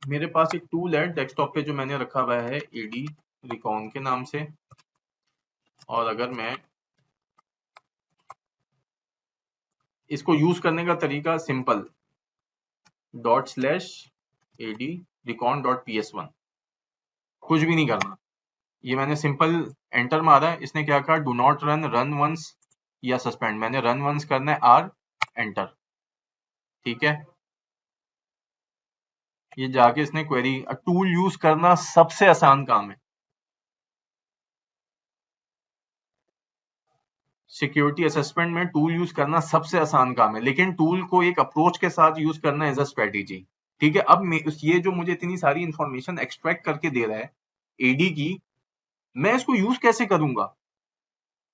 [SPEAKER 1] मेरे पास एक टूल है डेस्कटॉप पे जो मैंने रखा हुआ है एडी रिकॉन के नाम से, और अगर मैं इसको यूज करने का तरीका सिंपल, ./AD recon.ps1, कुछ भी नहीं करना। ये मैंने सिंपल एंटर मारा, इसने क्या कहा, डू नॉट रन वंस या सस्पेंड, मैंने रन वंस करना है, आर एंटर, ठीक है। ये जाके इसने क्वेरी, टूल यूज करना सबसे आसान काम है, सिक्योरिटी असेसमेंट में टूल यूज करना सबसे आसान काम है, लेकिन टूल को एक अप्रोच के साथ यूज करना एज अ स्ट्रेटेजी, ठीक है। अब ये जो मुझे इतनी सारी इंफॉर्मेशन एक्सट्रैक्ट करके दे रहा है एडी की, मैं इसको यूज कैसे करूंगा,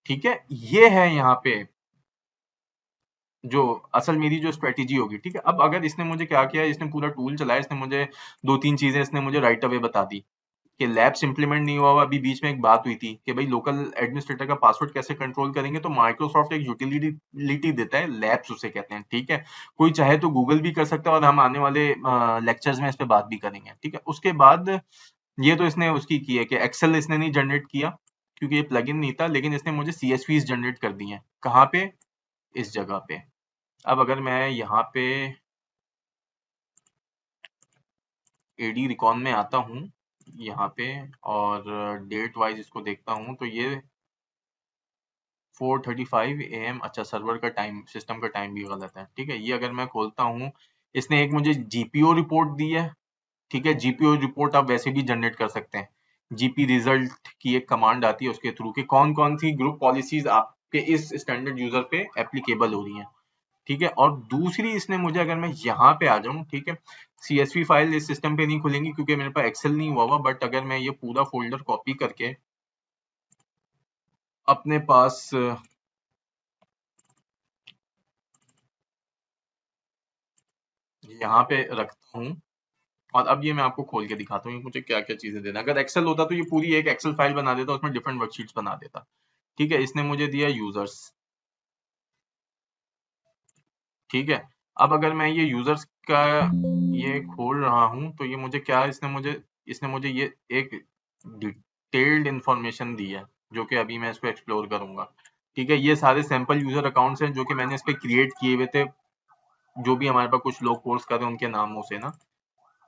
[SPEAKER 1] ठीक है। ये है यहाँ पे जो असल मेरी जो स्ट्रेटेजी होगी, ठीक है। अब अगर इसने मुझे क्या किया, इसने पूरा टूल चलाया, इसने मुझे दो तीन चीजें इसने मुझे राइट अवे बता दी कि लैब्स इंप्लीमेंट नहीं हुआ। अभी बीच में एक बात हुई थी कि भाई लोकल एडमिनिस्ट्रेटर का पासवर्ड कैसे कंट्रोल करेंगे, तो माइक्रोसॉफ्ट एक यूटिलिटी देता है, लैब्स उसे कहते हैं, ठीक है। कोई चाहे तो गूगल भी कर सकता है, और हम आने वाले लेक्चर्स में इस पे बात भी करेंगे, ठीक है। उसके बाद ये तो इसने उसकी की है कि एक्सेल इसने नहीं जनरेट किया क्योंकि ये प्लगइन नहीं था, लेकिन इसने मुझे CSVs जनरेट कर दी हैं, कहाँ पे, इस जगह पे। अब अगर मैं यहाँ पे एडी रिकॉन में आता हूँ यहाँ पे, और डेट वाइज इसको देखता हूँ, तो ये 4:35 AM, अच्छा सर्वर का टाइम, सिस्टम का टाइम भी गलत है, ठीक है। ये अगर मैं खोलता हूँ, इसने एक मुझे जीपीओ रिपोर्ट दी है, ठीक है। जीपीओ रिपोर्ट आप वैसे भी जनरेट कर सकते हैं, जीपी रिजल्ट की एक कमांड आती है उसके थ्रू, कि कौन कौन सी ग्रुप पॉलिसीज आपके इस स्टैंडर्ड यूजर पे एप्लीकेबल हो रही हैं, ठीक है। और दूसरी इसने मुझे, अगर मैं यहाँ पे आ जाऊँ, ठीक है, CSV फाइल इस सिस्टम पे नहीं खुलेंगी क्योंकि मेरे पास एक्सेल नहीं हुआ हुआ, बट अगर मैं ये पूरा फोल्डर कॉपी करके अपने पास यहाँ पे रखता हूँ, और अब ये मैं आपको खोल के दिखाता हूँ मुझे क्या क्या चीजें देना। अगर एक्सेल होता तो ये पूरी एक एक्सेल फाइल बना देता, उसमें डिफरेंट वर्कशीट्स बना देता, ठीक है। इसने मुझे दिया यूजर्स, ठीक है। अब अगर मैं ये यूजर्स का ये खोल रहा हूँ, तो ये मुझे क्या, इसने मुझे ये एक डिटेल्ड इंफॉर्मेशन दी है, जो कि अभी मैं इसको एक्सप्लोर करूंगा, ठीक है। ये सारे सैंपल यूजर अकाउंट्स हैं जो कि मैंने इस पे क्रिएट किए हुए थे, जो भी हमारे पास कुछ लोग कोर्स कर रहे हैं उनके नामों से ना,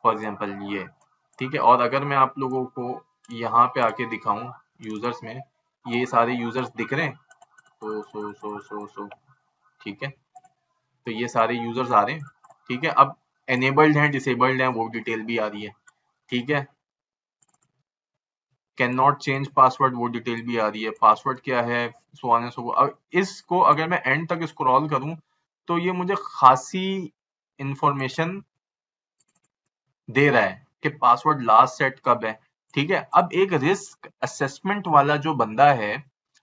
[SPEAKER 1] फॉर एग्जांपल ये, ठीक है। और अगर मैं आप लोगों को यहाँ पे आके दिखाऊं यूजर्स में, ये सारे यूजर्स दिख रहे हैं, सो ठीक है, तो ये सारे यूजर्स आ रहे हैं, ठीक है। अब एनेबल्ड हैं डिसेबल्ड हैं वो डिटेल भी आ रही है, ठीक है। कैन नॉट चेंज पासवर्ड वो डिटेल भी आ रही है, पासवर्ड क्या है, सो आने सो। अब इसको अगर मैं एंड तक स्क्रॉल करूं तो ये मुझे खासी इंफॉर्मेशन दे रहा है कि पासवर्ड लास्ट सेट कब है, ठीक है। अब एक रिस्क असेसमेंट वाला जो बंदा है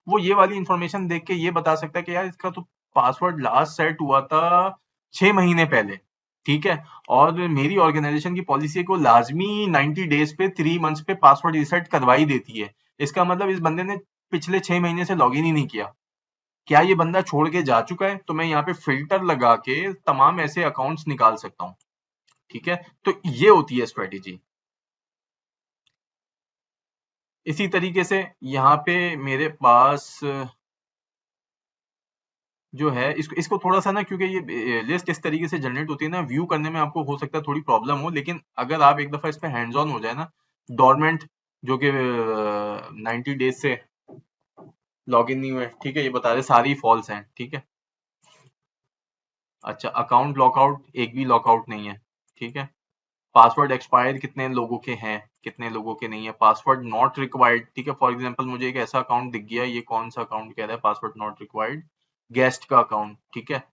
[SPEAKER 1] वो ये वाली इंफॉर्मेशन देख के ये बता सकता है कि यार इसका तो पासवर्ड लास्ट सेट हुआ था 6 महीने पहले, ठीक है। और मेरी ऑर्गेनाइजेशन की पॉलिसी है कि वो लाजमी 90 डेज पे 3 मंथ्स पे पासवर्ड रिसेट करवा ही देती है। इसका मतलब इस बंदे ने पिछले 6 महीने से लॉग इन ही नहीं किया। क्या ये बंदा छोड़ के जा चुका है? तो मैं यहाँ पे फिल्टर लगा के तमाम ऐसे अकाउंट्स निकाल सकता हूँ, ठीक है। तो ये होती है स्ट्रेटेजी। इसी तरीके से यहाँ पे मेरे पास जो है इसको थोड़ा सा ना, क्योंकि ये लिस्ट इस तरीके से जनरेट होती है ना, व्यू करने में आपको हो सकता है थोड़ी प्रॉब्लम हो, लेकिन अगर आप एक दफा इस पे हैंड्स ऑन हो जाए ना, डॉर्मेंट जो कि 90 डेज से लॉग इन नहीं हुए, ठीक है, ये बता रहे सारी फॉल्स हैं, ठीक है। अच्छा, अकाउंट लॉकआउट एक भी लॉकआउट नहीं है, ठीक है। पासवर्ड एक्सपायर कितने लोगों के हैं, कितने लोगों के नहीं है। पासवर्ड नॉट रिक्वायर्ड, ठीक है। फॉर एग्जांपल मुझे एक ऐसा अकाउंट दिख गया, ये कौन सा अकाउंट कह रहा है पासवर्ड नॉट रिक्वायर्ड, गेस्ट का अकाउंट, ठीक है।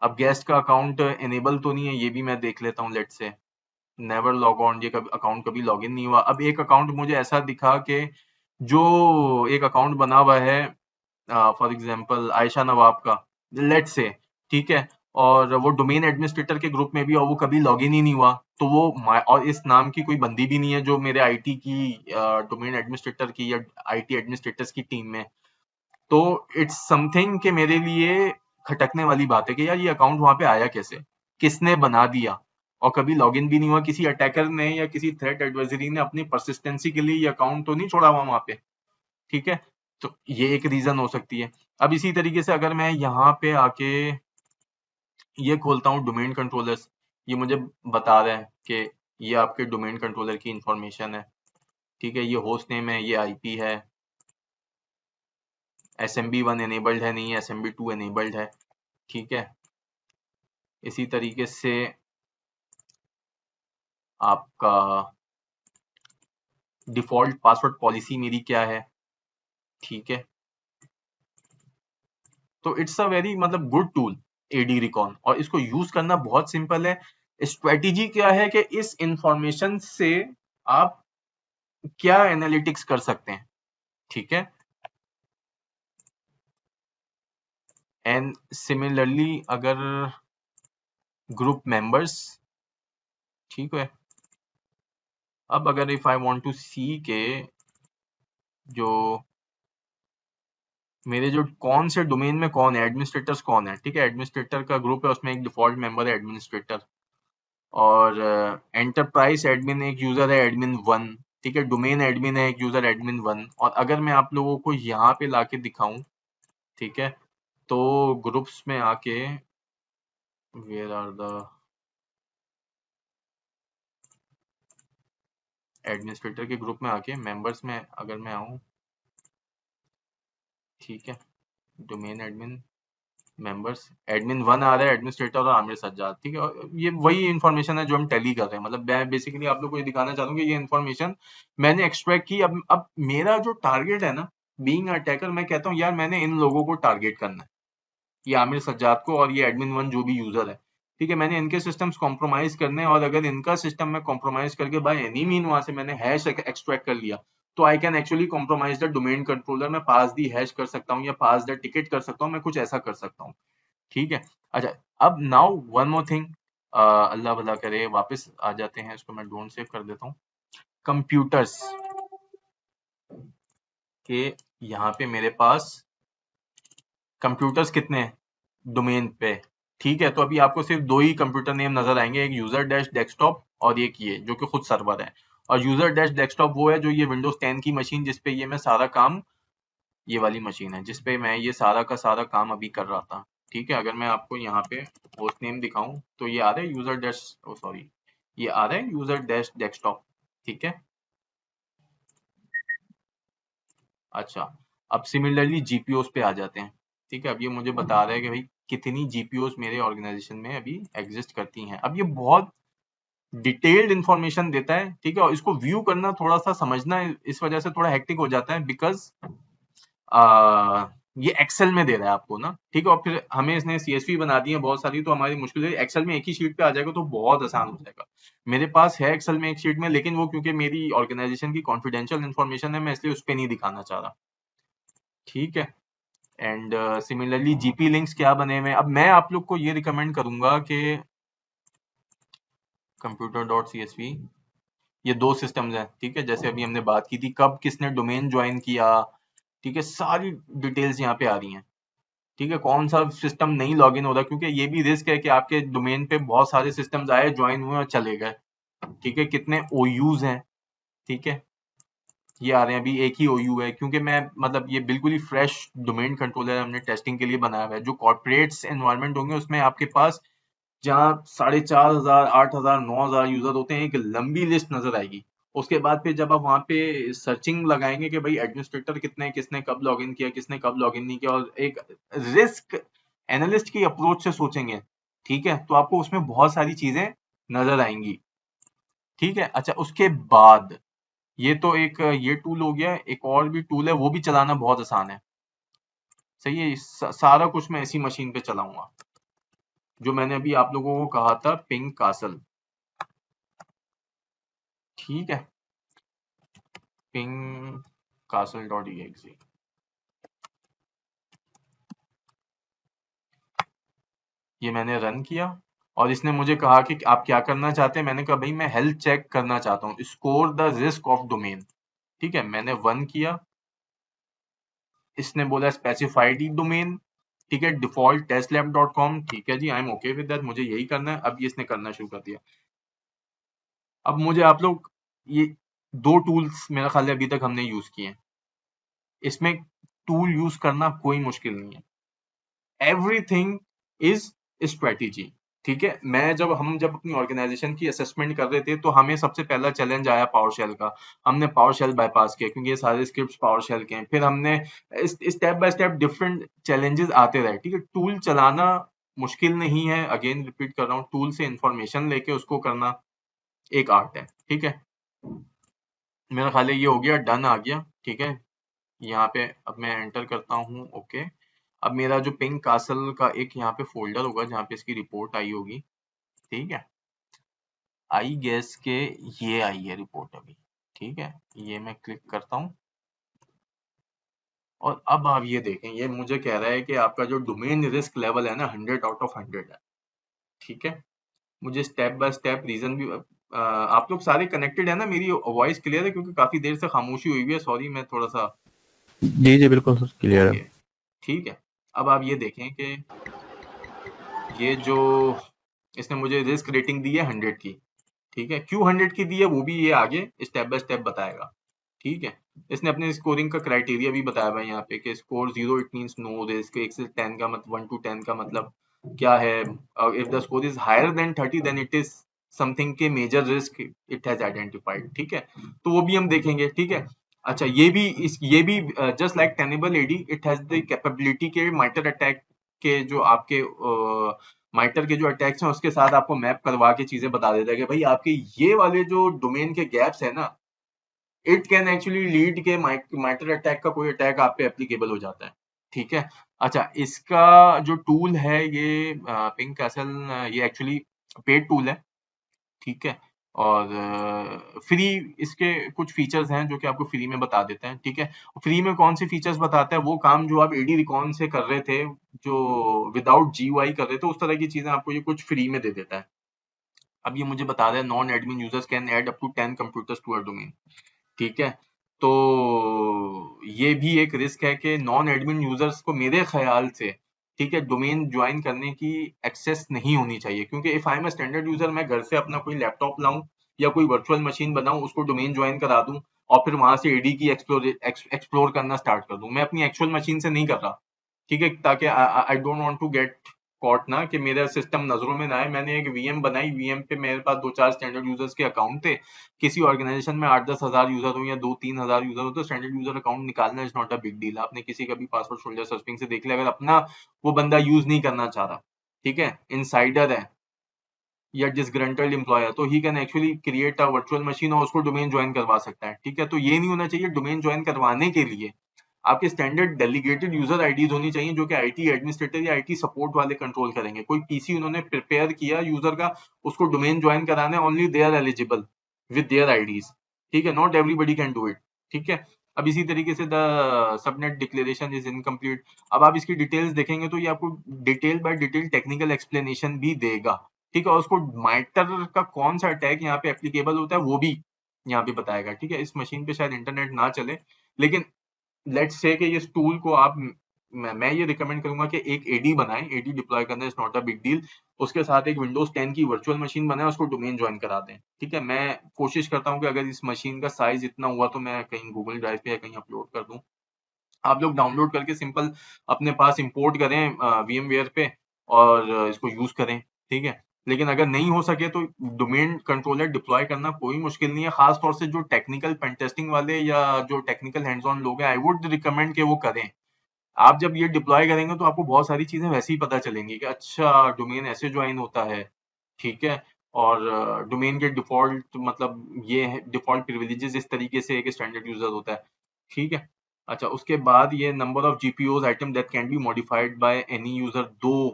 [SPEAKER 1] अब गेस्ट का अकाउंट इनेबल तो नहीं है, ये भी मैं देख लेता हूँ। Let's say never log on, ये कभी अकाउंट कभी लॉग इन नहीं हुआ। अब एक अकाउंट मुझे ऐसा दिखा कि जो एक अकाउंट बना हुआ है फॉर एग्जांपल आयशा नवाब का, लेट्स से, ठीक है, और वो डोमेन एडमिनिस्ट्रेटर के ग्रुप में भी और वो कभी लॉगिन ही नहीं हुआ, तो वो और इस नाम की कोई बंदी भी नहीं है जो मेरे आईटी की डोमेन एडमिनिस्ट्रेटर की या आईटी एडमिनिस्ट्रेटर्स की टीम में। तो इट्स समथिंग कि मेरे लिए खटकने वाली बात है कि यार ये अकाउंट वहां पे आया कैसे, किसने बना दिया, और कभी लॉगिन भी नहीं हुआ। किसी अटैकर ने या किसी थ्रेट एडवाइजरी ने अपनी परसिस्टेंसी के लिए ये अकाउंट तो नहीं छोड़ा हुआ वहां पे, ठीक है। तो ये एक रीजन हो सकती है। अब इसी तरीके से अगर मैं यहाँ पे आके ये खोलता हूँ डोमेन कंट्रोलर्स, ये मुझे बता रहा है कि ये आपके डोमेन कंट्रोलर की इंफॉर्मेशन है, ठीक है। ये होस्ट नेम है, ये आईपी है, SMB1 एनेबल्ड है, नहीं है, SMB2 एनेबल्ड है, ठीक है। इसी तरीके से आपका डिफॉल्ट पासवर्ड पॉलिसी मेरी क्या है, ठीक है। तो इट्स अ वेरी मतलब गुड टूल एडी रिकॉन, और इसको यूज करना बहुत सिंपल है। स्ट्रेटेजी क्या है कि इस इंफॉर्मेशन से आप क्या एनालिटिक्स कर सकते हैं, ठीक है। एंड सिमिलरली अगर ग्रुप मेंबर्स, ठीक है, अब अगर इफ आई वांट टू सी के जो मेरे जो कौन से डोमेन में कौन है, एडमिनिस्ट्रेटर्स कौन है, ठीक है। एडमिनिस्ट्रेटर का ग्रुप है, उसमें एक डिफॉल्ट मेंबर है एडमिनिस्ट्रेटर, और एंटरप्राइज एडमिन एक यूजर है एडमिन 1, ठीक है। डोमेन एडमिन है एक यूजर एडमिन 1। और अगर मैं आप लोगों को यहाँ पे लाके दिखाऊं, ठीक है, तो ग्रुप्स में आके वेयर आर द एडमिनिस्ट्रेटर के ग्रुप में आके मेंबर्स में अगर मैं आऊं, ठीक है, डोमेन एडमिन मेंबर्स एडमिन 1 आ रहा है, एडमिनिस्ट्रेटर और आमिर सज्जाद, ठीक है। और ये वही इंफॉर्मेशन है जो हम टैली कर रहे हैं। मतलब मैं बेसिकली आप लोग को ये दिखाना चाहता हूँ कि ये इंफॉर्मेशन मैंने एक्सट्रैक्ट की। अब मेरा जो टारगेट है ना, बीइंग अटैकर, मैं कहता हूँ यार मैंने इन लोगों को टारगेट करना है, ये आमिर सज्जाद को और ये एडमिन 1 जो भी यूजर है, ठीक है। मैंने इनके सिस्टम्स कॉम्प्रोमाइज करने हैं, और अगर इनका सिस्टम में कॉम्प्रोमाइज करके बाय एनी मीन वहां से मैंने हैश एक्सट्रैक्ट कर लिया, तो I can actually compromise the domain controller. मैं पास दी हैश कर सकता हूँ या पास द टिकट कर सकता हूँ, मैं कुछ ऐसा कर सकता हूँ, ठीक है। अच्छा, अब नाउ वन मोर थिंग, अल्लाह भला करे, वापस आ जाते हैं, इसको मैं डोंट सेव कर देता हूँ। कंप्यूटर्स के यहाँ पे मेरे पास कंप्यूटर्स कितने हैं डोमेन पे, ठीक है। तो अभी आपको सिर्फ 2 ही कंप्यूटर नेम नजर आएंगे, एक यूजर डैश डेस्कटॉप और एक ये जो कि खुद सर्वर है। और यूजर डैश डेस्कटॉप वो है जो ये विंडोज 10 की मशीन जिसपे ये मैं सारा काम, ये वाली मशीन है जिसपे मैं ये सारा का सारा काम अभी कर रहा था, ठीक है। अगर मैं आपको यहाँ पे होस्ट नेम दिखाऊं तो ये आ रहा है यूजर डैश, सॉरी, ये आ रहा है यूजर डैश डेस्कटॉप, ठीक है। अच्छा, अब सिमिलरली जीपीओस पे आ जाते हैं। ठीक है, अब ये मुझे बता रहा है कि भाई कितनी जीपीओस मेरे ऑर्गेनाइजेशन में अभी एग्जिस्ट करती हैं। अब ये बहुत डिटेल्ड इंफॉर्मेशन देता है, ठीक है, और इसको व्यू करना थोड़ा सा समझना इस वजह से थोड़ा हेक्टिक हो जाता है, बिकॉज ये एक्सेल में दे रहा है आपको ना, ठीक है, और फिर हमें इसने सीएसवी बना दी है बहुत सारी, तो हमारी मुश्किल है। एक्सेल में एक ही शीट पे आ जाएगा तो बहुत आसान हो जाएगा। मेरे पास है एक्सेल में एक शीट में, लेकिन वो क्योंकि मेरी ऑर्गेनाइजेशन की कॉन्फिडेंशियल इन्फॉर्मेशन है, मैं इसलिए उस पर नहीं दिखाना चाह रहा। ठीक है, एंड सिमिलरली जीपी लिंक्स क्या बने हुए हैं। अब मैं आप लोग को ये रिकमेंड करूंगा कि computer.csv, ये दो सिस्टम्स हैं, ठीक है, जैसे अभी हमने बात की थी कब किसने डोमेन ज्वाइन किया, ठीक है, सारी डिटेल्स यहाँ पे आ रही हैं। ठीक है, कौन सा सिस्टम नहीं लॉगिन हो रहा, क्योंकि ये भी रिस्क है कि आपके डोमेन पे बहुत सारे सिस्टम्स आए, ज्वाइन हुए और चले गए। ठीक है, कितने ओयूज हैं, ठीक है, ये आ रहे हैं, अभी एक ही ओयू है, क्योंकि मैं मतलब ये बिल्कुल ही फ्रेश डोमेन कंट्रोलर हमने टेस्टिंग के लिए बनाया हुआ है। जो कॉर्पोरेट्स एनवायरनमेंट होंगे उसमें आपके पास जहाँ 4,500, 8,000, 9,000 यूजर होते हैं, एक लंबी लिस्ट नजर आएगी। उसके बाद फिर जब आप वहां पे सर्चिंग लगाएंगे कि भाई एडमिनिस्ट्रेटर कितने, किसने कब लॉगिन किया, किसने कब लॉगिन नहीं किया, और एक रिस्क एनालिस्ट की अप्रोच से सोचेंगे, ठीक है, तो आपको उसमें बहुत सारी चीजें नजर आएंगी। ठीक है, अच्छा, उसके बाद ये तो एक ये टूल हो गया, एक और भी टूल है, वो भी चलाना बहुत आसान है। सही है, सारा कुछ मैं इसी मशीन पे चलाऊंगा, जो मैंने अभी आप लोगों को कहा था, पिंक कासल। ठीक है, पिंग castle.exe, ये मैंने रन किया और इसने मुझे कहा कि आप क्या करना चाहते हैं। मैंने कहा भाई मैं हेल्थ चेक करना चाहता हूँ, score the risk of domain. ठीक है, मैंने 1 किया, इसने बोला स्पेसिफाइड डोमेन, ठीक है, डिफॉल्ट testlab.com। ठीक है जी, I am okay with that, मुझे यही करना है। अब ये इसने करना शुरू कर दिया। अब मुझे आप लोग ये दो टूल्स मेरा ख्याल है अभी तक हमने यूज किए हैं, इसमें टूल यूज करना कोई मुश्किल नहीं है, एवरीथिंग इज स्ट्रेटेजी। ठीक है, हम जब अपनी ऑर्गेनाइजेशन की असेसमेंट कर रहे थे तो हमें सबसे पहला चैलेंज आया पावरशेल का। हमने पावरशेल बाईपास किया क्योंकि ये सारे स्क्रिप्ट्स पावरशेल के हैं। फिर हमने step by step different challenges आते रहे। ठीक है, टूल चलाना मुश्किल नहीं है, अगेन रिपीट कर रहा हूँ, टूल से इंफॉर्मेशन लेके उसको करना एक आर्ट है। ठीक है, मेरा ख्याल है ये हो गया, डन आ गया। ठीक है, यहाँ पे अब मैं एंटर करता हूँ, ओके। अब मेरा जो पिंक कासल का एक यहाँ पे फोल्डर होगा जहाँ पे इसकी रिपोर्ट आई होगी। ठीक है, आई गेस के ये आई है रिपोर्ट अभी। ठीक है, ये मैं क्लिक करता हूँ और अब आप ये देखें, ये मुझे कह रहा है कि आपका जो डोमेन रिस्क लेवल है ना 100 आउट ऑफ 100 है। ठीक है, मुझे स्टेप बाय स्टेप रीजन भी आप लोग सारे कनेक्टेड है ना, मेरी वॉइस क्लियर है, क्योंकि काफी देर से खामोशी हुई हुई है, सॉरी मैं थोड़ा सा।
[SPEAKER 3] जी जी बिल्कुल क्लियर
[SPEAKER 1] ओके,
[SPEAKER 3] है।
[SPEAKER 1] ठीक है, अब आप ये देखें कि ये जो इसने मुझे रिस्क रेटिंग दी है 100 की। ठीक है, क्यों 100 की दी है वो भी ये आगे स्टेप बाय स्टेप बताएगा। ठीक है, इसने अपने स्कोरिंग का क्राइटेरिया भी बताया हुआ है यहाँ पे कि score 0 it means no risk, 1 से 10 का मतलब 1 to 10 का मतलब क्या है, if the score is higher then 30 then it is something के major risk it has identified. ठीक है, तो वो भी हम देखेंगे। ठीक है, अच्छा, ये भी just like Tenable AD, it has the capability के माइटर अटैक के जो आपके माइटर के जो अटैक्स हैं उसके साथ आपको मैप करवा के चीजें बता देता है कि भाई आपके ये वाले जो डोमेन के गैप्स है ना, इट कैन एक्चुअली लीड के माइटर अटैक का कोई अटैक आप पे एप्लीकेबल हो जाता है। ठीक है, अच्छा, इसका जो टूल है ये पिंक कैसल, ये एक्चुअली पेड टूल है। ठीक है, और फ्री इसके कुछ फीचर्स हैं जो कि आपको फ्री में बता देते हैं। ठीक है, फ्री में कौन से फीचर्स बताता है, वो काम जो आप एडी रिकॉन से कर रहे थे, जो विदाउट जीयूआई कर रहे थे, उस तरह की चीजें आपको ये कुछ फ्री में दे देता है। अब ये मुझे बता रहा है non admin users can add up to 10 computers to a domain. ठीक है, तो ये भी एक रिस्क है कि नॉन एडमिन यूजर्स को मेरे ख्याल से, ठीक है, डोमेन ज्वाइन करने की एक्सेस नहीं होनी चाहिए, क्योंकि if I am standard user, मैं घर से अपना कोई लैपटॉप लाऊं या कोई वर्चुअल मशीन बनाऊं, उसको डोमेन ज्वाइन करा दूं और फिर वहां से एडी की एक्सप्लोर करना स्टार्ट कर दूं, मैं अपनी एक्चुअल मशीन से नहीं कर रहा। ठीक है, ताकि I don't want to get caught ना कि मेरा सिस्टम नजरों में ना आए। मैंने एक वीएम बनाई, वीएम पे मेरे पास 2-4 स्टैंडर्ड यूजर्स के अकाउंट थे। किसी ऑर्गेनाइजेशन में 8-10 हजार यूजर हो या 2-3 हजार यूजर हो तो स्टैंडर्ड यूजर अकाउंट निकालना is not a big deal. आपने किसी का भी पासवर्ड शोल्डर सर्फिंग से देख लिया, अगर अपना वो बंदा यूज नहीं करना चाह रहा, ठीक है, इनसाइडर है या डिसग्रंटल्ड एम्प्लॉय है, तो he can actually create a virtual machine और उसको डोमेन ज्वाइन करवा सकता है, ठीक है। तो ये नहीं होना चाहिए। डोमेन ज्वाइन करवाने के लिए आपके स्टैंडर्ड डेलीगेटेड यूजर आईडीज होनी चाहिए जो कि आईटी एडमिनिस्ट्रेटर या आईटी सपोर्ट वाले कंट्रोल करेंगे। कोई पीसी उन्होंने प्रिपेयर किया यूजर का, उसको डोमेन ज्वाइन कराना है, only they are eligible with their IDs, ठीक है, not everybody can do it, ठीक है। अब इसी तरीके से the subnet declaration is incomplete. अब आप इसकी डिटेल्स देखेंगे तो ये आपको detail by detail technical explanation भी देगा, ठीक है। और उसको माइटर का कौन सा अटैक यहाँ पे एप्लीकेबल होता है वो भी यहाँ पे बताएगा, ठीक है। इस मशीन पे शायद इंटरनेट ना चले, लेकिन लेट्स से कि इस टूल को आप, मैं ये रिकमेंड करूंगा कि एक एडी बनाएं। एडी डिप्लॉय करना is not a big deal. उसके साथ एक विंडोज 10 की वर्चुअल मशीन बनाएं, उसको डोमेन ज्वाइन करा दें, ठीक है। मैं कोशिश करता हूं कि अगर इस मशीन का साइज इतना हुआ तो मैं कहीं गूगल ड्राइव पे या कहीं अपलोड कर दूं। आप लोग डाउनलोड करके सिंपल अपने पास इंपोर्ट करें VMware पे और इसको यूज करें, ठीक है। लेकिन अगर नहीं हो सके तो डोमेन कंट्रोलर डिप्लॉय करना कोई मुश्किल नहीं है। खास तौर से जो टेक्निकल पेन टेस्टिंग वाले या जो टेक्निकल हैंड्स ऑन लोग हैं, आई वुड रिकमेंड कि वो करें। आप जब ये डिप्लॉय करेंगे तो आपको बहुत सारी चीजें वैसे ही पता चलेंगी कि अच्छा डोमेन ऐसे ज्वाइन होता है, ठीक है। और डोमेन के डिफॉल्ट मतलब ये है, डिफॉल्ट प्रिविलेजेस इस तरीके से एक स्टैंडर्ड यूजर होता है, ठीक है। अच्छा, उसके बाद ये number of GPOs item that can be modified by any user, 2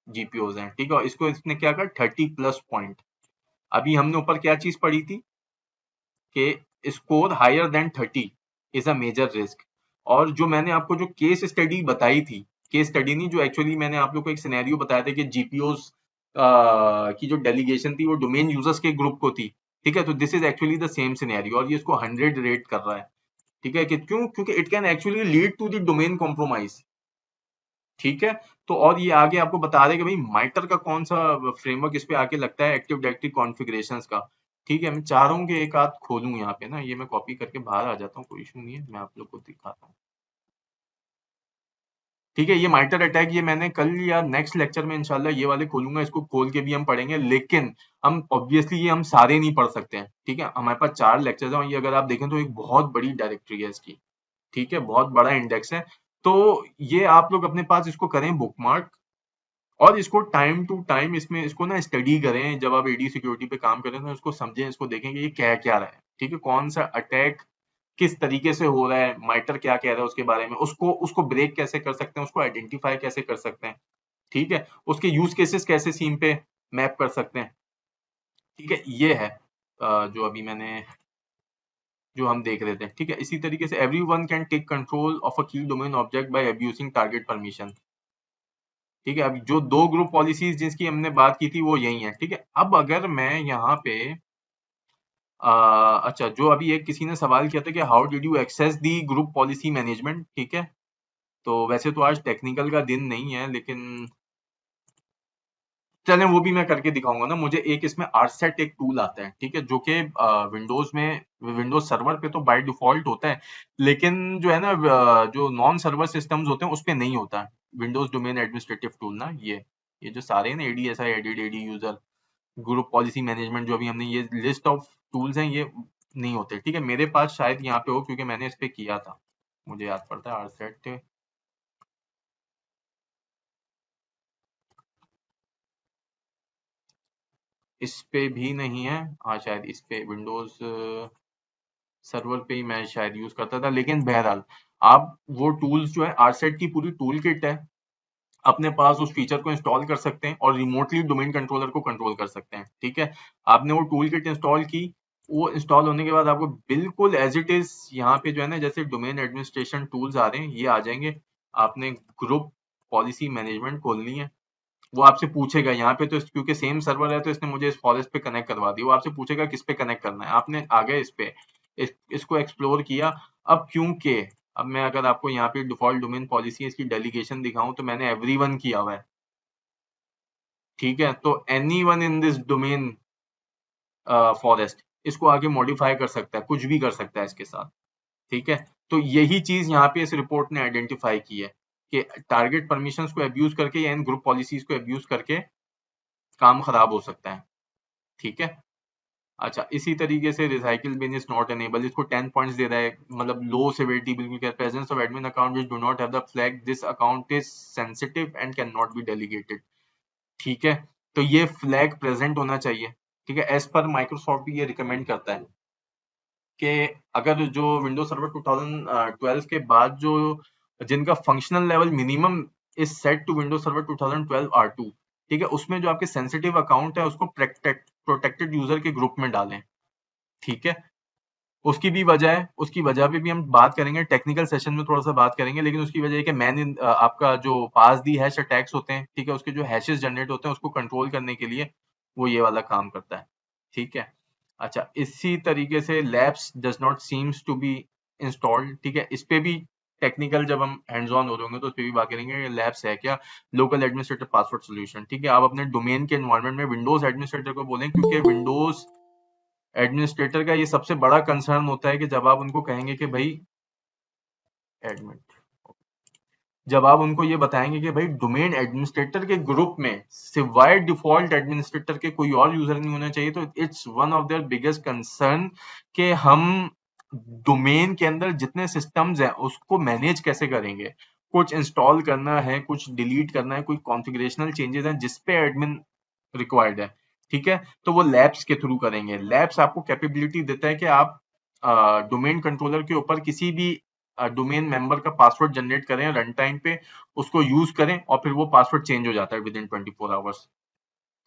[SPEAKER 1] GPOs हैं, ठीक है। और इसको इसने क्या कहा, 30+ पॉइंट। अभी हमने ऊपर क्या चीज पढ़ी थी कि score higher then 30 is a major risk. और जो मैंने आपको जो केस स्टडी बताई थी, केस स्टडी नहीं, जो एक्चुअली मैंने आप लोग को एक सिनेरियो बताया था कि जीपीओज की जो डेलीगेशन थी वो डोमेन यूजर्स के ग्रुप को थी, ठीक है। तो this is actually the same scenario और ये इसको 100 रेट कर रहा है, ठीक है। कि क्यों? क्योंकि it can actually lead to the domain compromise, ठीक है। तो और ये आगे आपको बता रहे कि भाई माइटर का कौन सा फ्रेमवर्क इस पे आके लगता है, एक्टिव डायरेक्टरी कॉन्फ़िगरेशंस का, ठीक है। मैं चाह रहा हूँ कि एक आध खोलूं यहाँ पे ना, ये मैं कॉपी करके बाहर आ जाता हूँ, कोई इशू नहीं है, मैं आप लोग को दिखाता हूँ, ठीक है। ये माइटर अटैक ये मैंने कल या नेक्स्ट लेक्चर में इंशाल्लाह ये वाले खोलूंगा, इसको खोल के भी हम पढ़ेंगे। लेकिन हम ऑब्वियसली ये हम सारे नहीं पढ़ सकते हैं, ठीक है। हमारे पास 4 लेक्चर्स हैं और ये अगर आप देखें तो एक बहुत बड़ी डायरेक्टरी है इसकी, ठीक है, बहुत बड़ा इंडेक्स है। तो ये आप लोग अपने पास इसको करें बुकमार्क और इसको टाइम टू टाइम इसमें इसको ना स्टडी करें। जब आप एडी सिक्योरिटी पे काम करें तो इसको समझें, इसको देखें कि ये क्या क्या रहा है, ठीक है। कौन सा अटैक किस तरीके से हो रहा है, माइटर क्या कह रहा है उसके बारे में, उसको उसको ब्रेक कैसे कर सकते हैं, उसको आइडेंटिफाई कैसे कर सकते हैं, ठीक है। उसके यूज केसेस कैसे सीम पे मैप कर सकते हैं, ठीक है। ये है जो अभी मैंने जो हम देख रहे थे, ठीक है। इसी तरीके से everyone can take control of a key domain object by abusing target permission, ठीक है। अब जो 2 ग्रुप पॉलिसीज जिसकी हमने बात की थी वो यही है, ठीक है। अब अगर मैं यहाँ पे अच्छा, जो अभी एक किसी ने सवाल किया था कि how did you access the group policy management, ठीक है। तो वैसे तो आज टेक्निकल का दिन नहीं है, लेकिन चलें वो भी मैं करके दिखाऊंगा ना। मुझे एक इसमें आरसेट एक टूल आता है, ठीक है, जो कि विंडोज में विंडोज सर्वर पे तो बाय डिफॉल्ट होता है, लेकिन जो है ना जो नॉन सर्वर सिस्टम्स होते हैं उस पे नहीं होता। विंडोज डोमेन एडमिनिस्ट्रेटिव टूल ना, ये जो सारे हैं ना, ADSI, edit, AD user, group policy management, जो भी हमने ये लिस्ट ऑफ टूल्स हैं ये नहीं होते, ठीक है। मेरे पास शायद यहाँ पे हो क्योंकि मैंने इस पे किया था, मुझे याद पड़ता है आरसेट। इस पे भी नहीं है, हाँ शायद इस पे विंडोज सर्वर पे ही मैं शायद यूज करता था। लेकिन बहरहाल आप वो टूल्स जो है, आरसेट की पूरी टूल किट है, अपने पास उस फीचर को इंस्टॉल कर सकते हैं और रिमोटली डोमेन कंट्रोलर को कंट्रोल कर सकते हैं, ठीक है। आपने वो टूल किट इंस्टॉल की, वो इंस्टॉल होने के बाद आपको बिल्कुल एज इट इज यहाँ पे जो है ना, जैसे डोमेन एडमिनिस्ट्रेशन टूल्स आ रहे हैं ये आ जाएंगे। आपने ग्रुप पॉलिसी मैनेजमेंट खोलनी है, वो आपसे पूछेगा यहाँ पे, तो क्योंकि सेम सर्वर है तो इसने मुझे इस फॉरेस्ट पे कनेक्ट करवा दिया, वो आपसे पूछेगा किस पे कनेक्ट करना है, आपने आ गए इस पे, इसको एक्सप्लोर किया। अब क्योंकि अब मैं अगर आपको यहाँ पे डिफॉल्ट डोमेन पॉलिसी इसकी डेलीगेशन दिखाऊं तो मैंने एवरीवन किया हुआ है, ठीक है। तो anyone in this domain forest इसको आगे मॉडिफाई कर सकता है, कुछ भी कर सकता है इसके साथ, ठीक है। तो यही चीज यहाँ पे इस रिपोर्ट ने आइडेंटिफाई की है, कि टारगेट परमिशंस को अब्यूज करके या इन ग्रुप पॉलिसीज को अब्यूज करके काम खराब हो सकता है, ठीक है। अच्छा, इसी तरीके से recycle bin is not enable, इसको 10 पॉइंट्स दे रहा है, मतलब लो सेवेरिटी बिल्कुल क्या, presence of admin account which do not have the flag, this account is sensitive and can not be delegated, ठीक है। तो ये फ्लैग प्रेजेंट होना चाहिए, ठीक है। एज पर माइक्रोसॉफ्ट भी ये रिकमेंड करता है कि अगर जो विंडोज सर्वर 2012 के बाद जो जिनका functional level minimum is set to Windows server 2012 R2, ठीक है, उसमें जो आपके सेंसिटिव अकाउंट है उसको प्रोटेक्टेड यूजर के ग्रुप में डालें, ठीक है। उसकी भी वजह है, उसकी वजह पे भी हम बात करेंगे, टेक्निकल सेशन में थोड़ा सा बात करेंगे, लेकिन उसकी वजह है कि आपका जो पास दी हैश अटैक्स होते हैं, ठीक है, उसके जो हैशेस जनरेट होते हैं उसको कंट्रोल करने के लिए वो ये वाला काम करता है, ठीक है। अच्छा, इसी तरीके से LAPS does not seems to be installed, ठीक है, इस पे भी टेक्निकल जब हम हैंड्स ऑन हो होंगे तो उस पर भी बात करेंगे। लैब्स है क्या, लोकल एडमिनिस्ट्रेटर पासवर्ड सोल्यूशन, ठीक है। आप अपने डोमेन के एनवायरनमेंट में विंडोज एडमिनिस्ट्रेटर को बोलें, क्योंकि विंडोज एडमिनिस्ट्रेटर का ये सबसे बड़ा कंसर्न होता है कि जब आप उनको कहेंगे कि भाई एडमिन, जब आप उनको ये बताएंगे कि भाई डोमेन एडमिनिस्ट्रेटर के ग्रुप में सिवाय डिफॉल्ट एडमिनिस्ट्रेटर के कोई और यूजर नहीं होना चाहिए, तो it's one of their biggest concern कि हम डोमेन के अंदर जितने सिस्टम्स हैं उसको मैनेज कैसे करेंगे, कुछ इंस्टॉल करना है, कुछ डिलीट करना है, कोई कॉन्फ़िगरेशनल चेंजेस हैं जिसपे एडमिन रिक्वायर्ड है, ठीक है, तो वो लैब्स के थ्रू करेंगे। लैब्स आपको कैपेबिलिटी देता है कि आप डोमेन कंट्रोलर के ऊपर किसी भी डोमेन मेंबर का पासवर्ड जनरेट करें रन टाइम पे, उसको यूज करें और फिर वो पासवर्ड चेंज हो जाता है विद इन 24 आवर्स,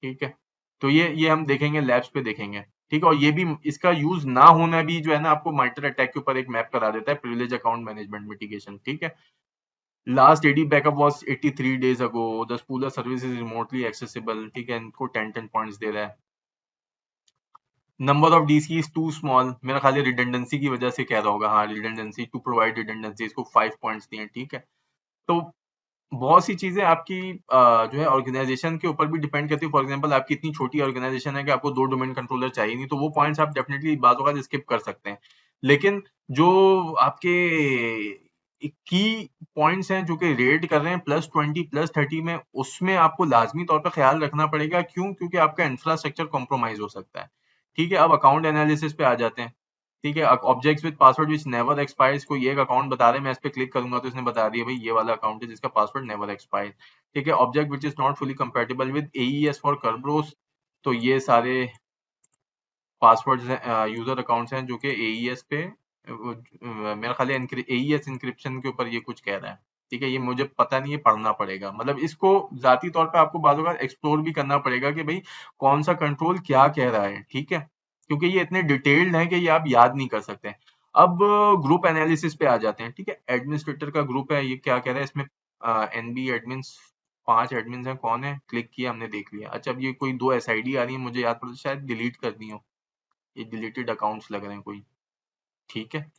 [SPEAKER 1] ठीक है। तो ये हम देखेंगे, लैब्स पे देखेंगे, ठीक है। और ये भी इसका यूज ना होना भी जो है ना आपको माइटर अटैक के ऊपर एक मैप करा देता है, प्रिविलेज अकाउंट मैनेजमेंट मिटिगेशन, ठीक है। Last AD backup was 83 days ago, the spooler service is remotely accessible, ठीक है, इनको 10 पॉइंट्स दे रहा है। Number of DC is too small, मेरा ख्याल है रिडंडेंसी की वजह से कह रहा होगा, हाँ रिडंडेंसी, टू प्रोवाइड रिडंडेंसी, इसको 5 पॉइंट्स दिए, ठीक है। तो बहुत सी चीजें आपकी जो है ऑर्गेनाइजेशन के ऊपर भी डिपेंड करती है। फॉर एग्जांपल आपकी इतनी छोटी ऑर्गेनाइजेशन है कि आपको 2 डोमेन कंट्रोलर चाहिए नहीं, तो वो पॉइंट्स आप डेफिनेटली बाज़ औक़ात स्किप कर सकते हैं। लेकिन जो आपके की पॉइंट्स हैं जो कि रेट कर रहे हैं +20 +30 में, उसमें आपको लाजमी तौर पर ख्याल रखना पड़ेगा। क्यों? क्योंकि आपका इंफ्रास्ट्रक्चर कॉम्प्रोमाइज हो सकता है, ठीक है। अब अकाउंट एनालिसिस पे आ जाते हैं, ठीक है। Objects with password which never expires, कोई एक अकाउंट बता रहे हैं, मैं इस पे क्लिक करूंगा तो इसने बता दिया भाई ये वाला अकाउंट है जिसका पासवर्ड नेवर एक्सपायर, ठीक है। Object which is not fully compatible with AES for Kerberos, तो ये सारे पासवर्ड्स यूजर अकाउंट्स हैं जो कि AES पे मेरा ख्याल है AES इंक्रिप्शन के ऊपर ये कुछ कह रहा है, ठीक है। ये मुझे पता नहीं है, पढ़ना पड़ेगा, मतलब इसको जाती तौर पे आपको बाज़ औक़ात एक्सप्लोर भी करना पड़ेगा कि भाई कौन सा कंट्रोल क्या कह रहा है, ठीक है, क्योंकि ये इतने डिटेल्ड है कि ये आप याद नहीं कर सकते। अब ग्रुप एनालिसिस पे आ जाते हैं, ठीक है। एडमिनिस्ट्रेटर का ग्रुप है, ये क्या कह रहा है इसमें, NB एडमिन्स 5 एडमिन्स हैं, कौन है, क्लिक किया हमने देख लिया। अच्छा, अब ये कोई 2 SID आ रही है, मुझे याद पड़ा शायद डिलीट करनी हो, ये डिलीटेड अकाउंट्स लग रहे हैं कोई, ठीक है।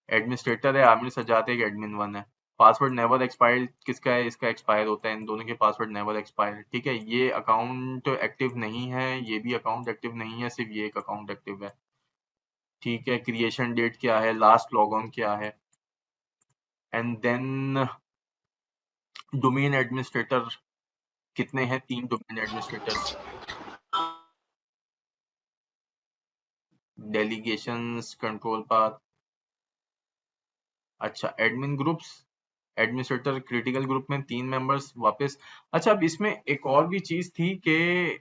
[SPEAKER 1] एडमिनिस्ट्रेटर है आमिर सजाद, एक एडमिन 1 है। पासवर्ड नेवर एक्सपायर्ड किसका है, इसका एक्सपायर होता है, इन दोनों के पासवर्ड नेवर एक्सपायर, ठीक है। ये अकाउंट एक्टिव नहीं है, ये भी अकाउंट एक्टिव नहीं है, सिर्फ ये एक अकाउंट एक्टिव है, ठीक है। क्रिएशन डेट क्या है, लास्ट लॉग ऑन क्या है, एंड देन डोमेन एडमिनिस्ट्रेटर कितने हैं, 3 domain administrators. Delegations, control path, अच्छा admin groups, administrator critical group में 3 मेंबर्स वापस। अच्छा, अब इसमें एक और भी चीज थी कि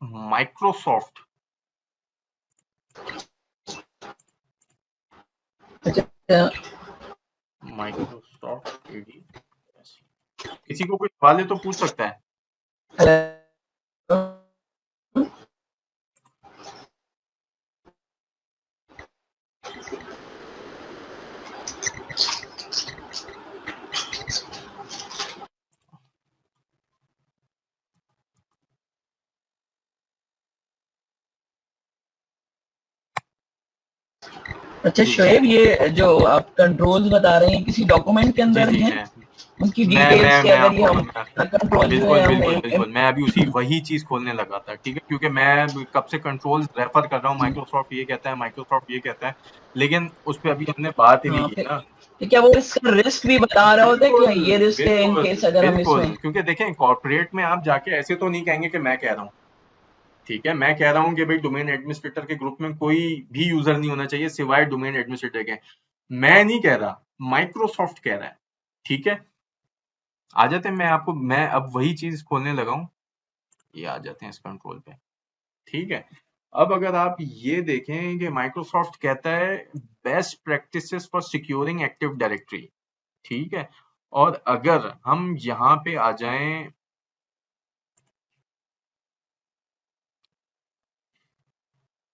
[SPEAKER 1] माइक्रोसॉफ्ट AD, किसी को कोई सवाल है तो पूछ सकता है।
[SPEAKER 2] अच्छा शोएब, ये जो आप कंट्रोल्स बता रहे हैं किसी डॉक्यूमेंट के अंदर
[SPEAKER 1] जी
[SPEAKER 2] हैं?
[SPEAKER 1] है,
[SPEAKER 4] उनकी डिटेल्स के अगर ये हम कंट्रोल जो है
[SPEAKER 1] बिल्कुल मैं अभी वही चीज खोलने लगा था, ठीक है, क्योंकि मैं कब से कंट्रोल्स रेफर कर रहा हूँ, माइक्रोसॉफ्ट ये कहता है, माइक्रोसॉफ्ट ये कहता है, लेकिन उस पर अभी हमने बात ही नहीं की ना।
[SPEAKER 4] क्या वो इसका रिस्क भी बता रहे होते कि ये रिस्क है इन केस अगर हम इसमें,
[SPEAKER 1] क्योंकि देखें कॉर्पोरेट में आप जाके ऐसे तो नहीं कहेंगे कि मैं कह रहा हूँ, ठीक है, मैं कह रहा हूँ कि भाई डोमेन एडमिनिस्ट्रेटर के ग्रुप में कोई भी यूजर नहीं होना चाहिए सिवाय डोमेन एडमिनिस्ट्रेटर के। मैं नहीं कह रहा, माइक्रोसॉफ्ट कह रहा है, ठीक है। आ जाते हैं, मैं अब वही चीज खोलने लगा हूं, ये आ जाते हैं इस कंट्रोल पे, ठीक है। अब अगर आप ये देखें कि माइक्रोसॉफ्ट कहता है best practices for securing active directory, ठीक है, और अगर हम यहाँ पे आ जाएं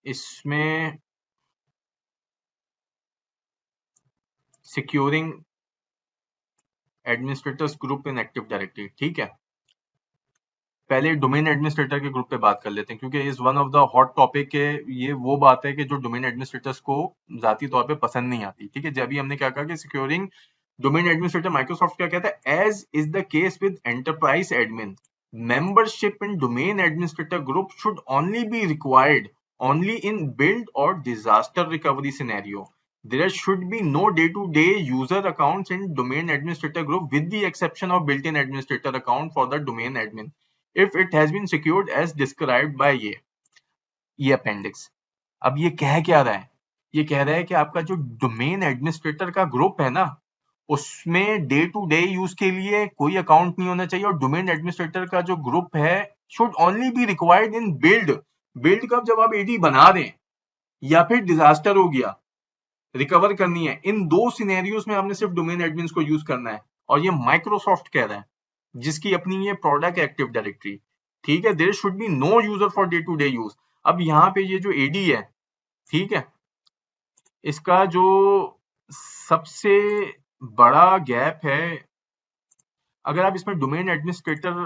[SPEAKER 1] इसमें securing administrators group in active directory, ठीक है, पहले डोमेन एडमिनिस्ट्रेटर के ग्रुप पे बात कर लेते हैं, क्योंकि is one of the hot topic है, ये वो बात है कि जो डोमेन एडमिनिस्ट्रेटर्स को जाती तौर पे पसंद नहीं आती, ठीक है। जब भी हमने क्या कहा कि सिक्योरिंग डोमेन एडमिनिस्ट्रेटर, माइक्रोसॉफ्ट क्या कहता है, as is the case with enterprise admin, membership in domain administrator group should only be required only in build or disaster recovery scenario. There should be no day-to-day user accounts in domain administrator group with the exception of built-in administrator account for the domain admin if it has been secured as described by ये appendix. अब ये कह क्या रहा है, ये कह रहा है कि आपका जो डोमेन एडमिनिस्ट्रेटर का ग्रुप है ना, उसमें डे टू डे यूज के लिए कोई अकाउंट नहीं होना चाहिए, और डोमेन एडमिनिस्ट्रेटर का जो ग्रुप है should only be required in build कब, जब आप एडी बना दें या फिर डिजास्टर हो गया, रिकवर करनी है, इन दो सिनेरियोस में आपने सिर्फ डोमेन एडमिन को यूज करना है। और ये माइक्रोसॉफ्ट कह रहा है, जिसकी अपनी ये प्रोडक्ट एक्टिव डायरेक्टरी, ठीक है, there should be no user for day to day use. अब यहाँ पे ये जो एडी है, ठीक है, इसका जो सबसे बड़ा गैप है, अगर आप इसमें domain administrator,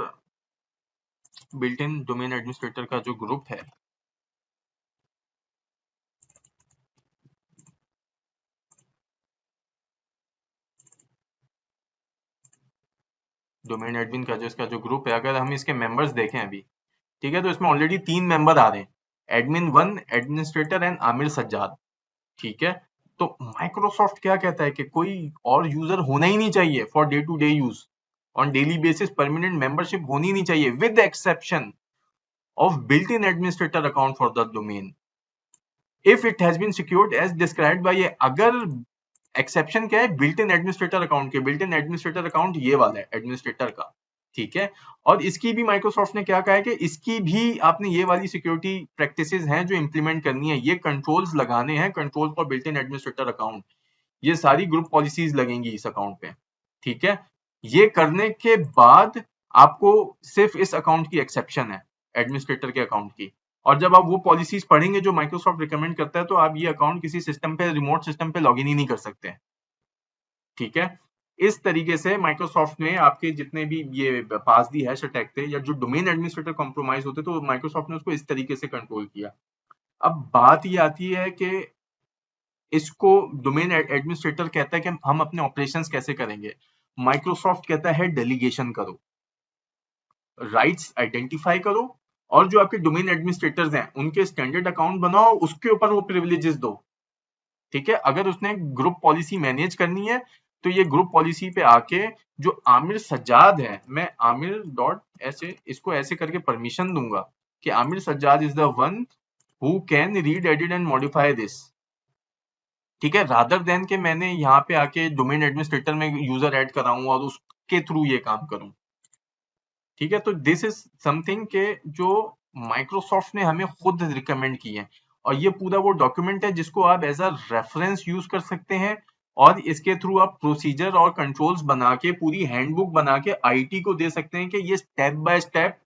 [SPEAKER 1] built in domain administrator का जो ग्रुप है, डोमेन एडमिन का जो इसका जो ग्रुप है, अगर हम इसके मेंबर्स देखें अभी, ठीक है, तो इसमें ऑलरेडी 3 मेंबर आ रहे हैं, admin 1, administrator and Aamir Sajjad, ठीक है। तो माइक्रोसॉफ्ट क्या कहता है कि कोई और यूजर होना ही नहीं चाहिए for day to day use, on daily basis permanent membership होनी नहीं चाहिए, with the exception of built in administrator account for the domain if it has been secured as described by ये। अगर एक्सेप्शन क्या है, बिल्ट इन एडमिनिस्ट्रेटर अकाउंट के, built in administrator account ये वाला है एडमिनिस्ट्रेटर का, ठीक है। और इसकी भी माइक्रोसॉफ्ट ने क्या कहा है कि इसकी भी आपने ये वाली सिक्योरिटी प्रैक्टिसेस हैं जो इंप्लीमेंट करनी है, ये कंट्रोल्स लगाने हैं, control for built in administrator account, ये सारी ग्रुप पॉलिसीज लगेंगी इस अकाउंट पे, ठीक है। ये करने के बाद आपको सिर्फ इस अकाउंट की एक्सेप्शन है, एडमिनिस्ट्रेटर के अकाउंट की, और जब आप वो पॉलिसीज पढ़ेंगे जो माइक्रोसॉफ्ट रिकमेंड करता है, तो आप ये अकाउंट किसी सिस्टम पे, रिमोट सिस्टम पे लॉगिन ही नहीं कर सकते, ठीक है। इस तरीके से माइक्रोसॉफ्ट ने आपके जितने भी ये पास दी हैश अटैक थे या जो डोमेन एडमिनिस्ट्रेटर कॉम्प्रोमाइज होते, तो माइक्रोसॉफ्ट ने उसको इस तरीके से कंट्रोल किया। अब बात ये आती है कि इसको डोमेन एडमिनिस्ट्रेटर कहता है कि हम अपने ऑपरेशंस कैसे करेंगे, माइक्रोसॉफ्ट कहता है डेलीगेशन करो, राइट्स आइडेंटिफाई करो, और जो आपके डोमेन एडमिनिस्ट्रेटर्स हैं उनके स्टैंडर्ड अकाउंट बनाओ, उसके ऊपर वो प्रिविलेजेस दो, ठीक है। अगर उसने ग्रुप पॉलिसी मैनेज करनी है, तो ये ग्रुप पॉलिसी पे आके जो आमिर सज्जाद है, मैं आमिर डॉट ऐसे इसको ऐसे करके परमिशन दूंगा कि Aamir Sajjad is the one who can read, edit and modify this, ठीक है, रादर देन के मैंने यहाँ पे आके डोमेन एडमिनिस्ट्रेटर में यूजर ऐड कराऊं और उसके थ्रू ये काम करूं, ठीक है। तो दिस इज समथिंग के जो माइक्रोसॉफ्ट ने हमें खुद रिकमेंड की है, और ये पूरा वो डॉक्यूमेंट है जिसको आप एज अ रेफरेंस यूज कर सकते हैं, और इसके थ्रू आप प्रोसीजर और कंट्रोल्स बना के, पूरी हैंडबुक बना के आईटी को दे सकते हैं कि ये स्टेप बाय स्टेप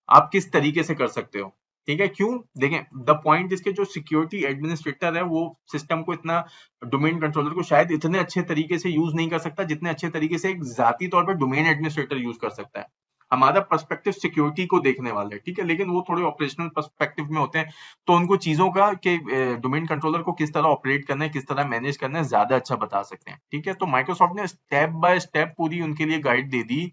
[SPEAKER 1] आप किस तरीके से कर सकते हो, ठीक है। क्यों, देखें, द पॉइंट इसके जो सिक्योरिटी एडमिनिस्ट्रेटर है वो सिस्टम को इतना, डोमेन कंट्रोलर को शायद इतने अच्छे तरीके से यूज नहीं कर सकता जितने अच्छे तरीके से एक जाती तौर पर डोमेन एडमिनिस्ट्रेटर यूज कर सकता है। हमारा पर्सपेक्टिव सिक्योरिटी को देखने वाला है, ठीक है, लेकिन वो थोड़े ऑपरेशनल पर्सपेक्टिव में होते हैं, तो उनको चीजों का कि डोमेन कंट्रोलर को किस तरह ऑपरेट करना है, किस तरह मैनेज करना है, ज्यादा अच्छा बता सकते हैं, ठीक है। तो माइक्रोसॉफ्ट ने स्टेप बाय स्टेप पूरी उनके लिए गाइड दे दी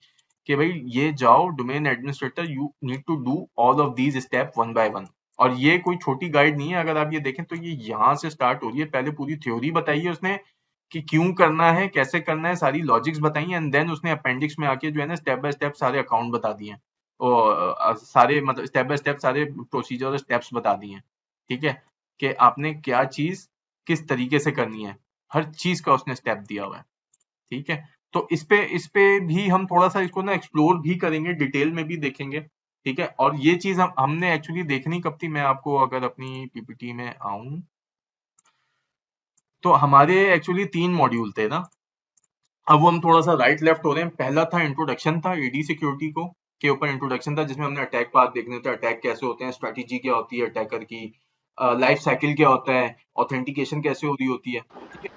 [SPEAKER 1] कि भाई ये जाओ domain administrator, you need to do all of these step one by one. और ये कोई छोटी गाइड नहीं है, अगर आप ये देखें तो ये यहाँ से स्टार्ट हो रही है, पहले पूरी थ्योरी बताई है उसने कि क्यों करना है, कैसे करना है, सारी लॉजिक्स बताई हैं, एंड देन उसने अपेंडिक्स में आके जो है ना स्टेप बाय स्टेप सारे अकाउंट बता दिए हैं, और सारे मतलब स्टेप बाय स्टेप सारे प्रोसीजर और स्टेप्स बता दिए हैं, ठीक है, कि आपने क्या चीज किस तरीके से करनी है, हर चीज का उसने स्टेप दिया हुआ है, ठीक है। तो इस पे भी हम थोड़ा सा इसको ना एक्सप्लोर भी करेंगे, डिटेल में भी देखेंगे, ठीक है। और ये चीज हमने एक्चुअली देखनी कब थी, मैं आपको अगर अपनी पीपीटी में आऊं तो हमारे एक्चुअली 3 मॉड्यूल थे ना, अब वो हम थोड़ा सा राइट लेफ्ट हो रहे हैं। पहला था इंट्रोडक्शन, था एडी सिक्योरिटी को के ऊपर इंट्रोडक्शन था, जिसमें हमने अटैक पाथ देखने थे, अटैक कैसे होते हैं, स्ट्रेटेजी क्या होती है अटैकर की, लाइफ साइकिल क्या होता है, ऑथेंटिकेशन कैसे हो रही होती है, ठीक है।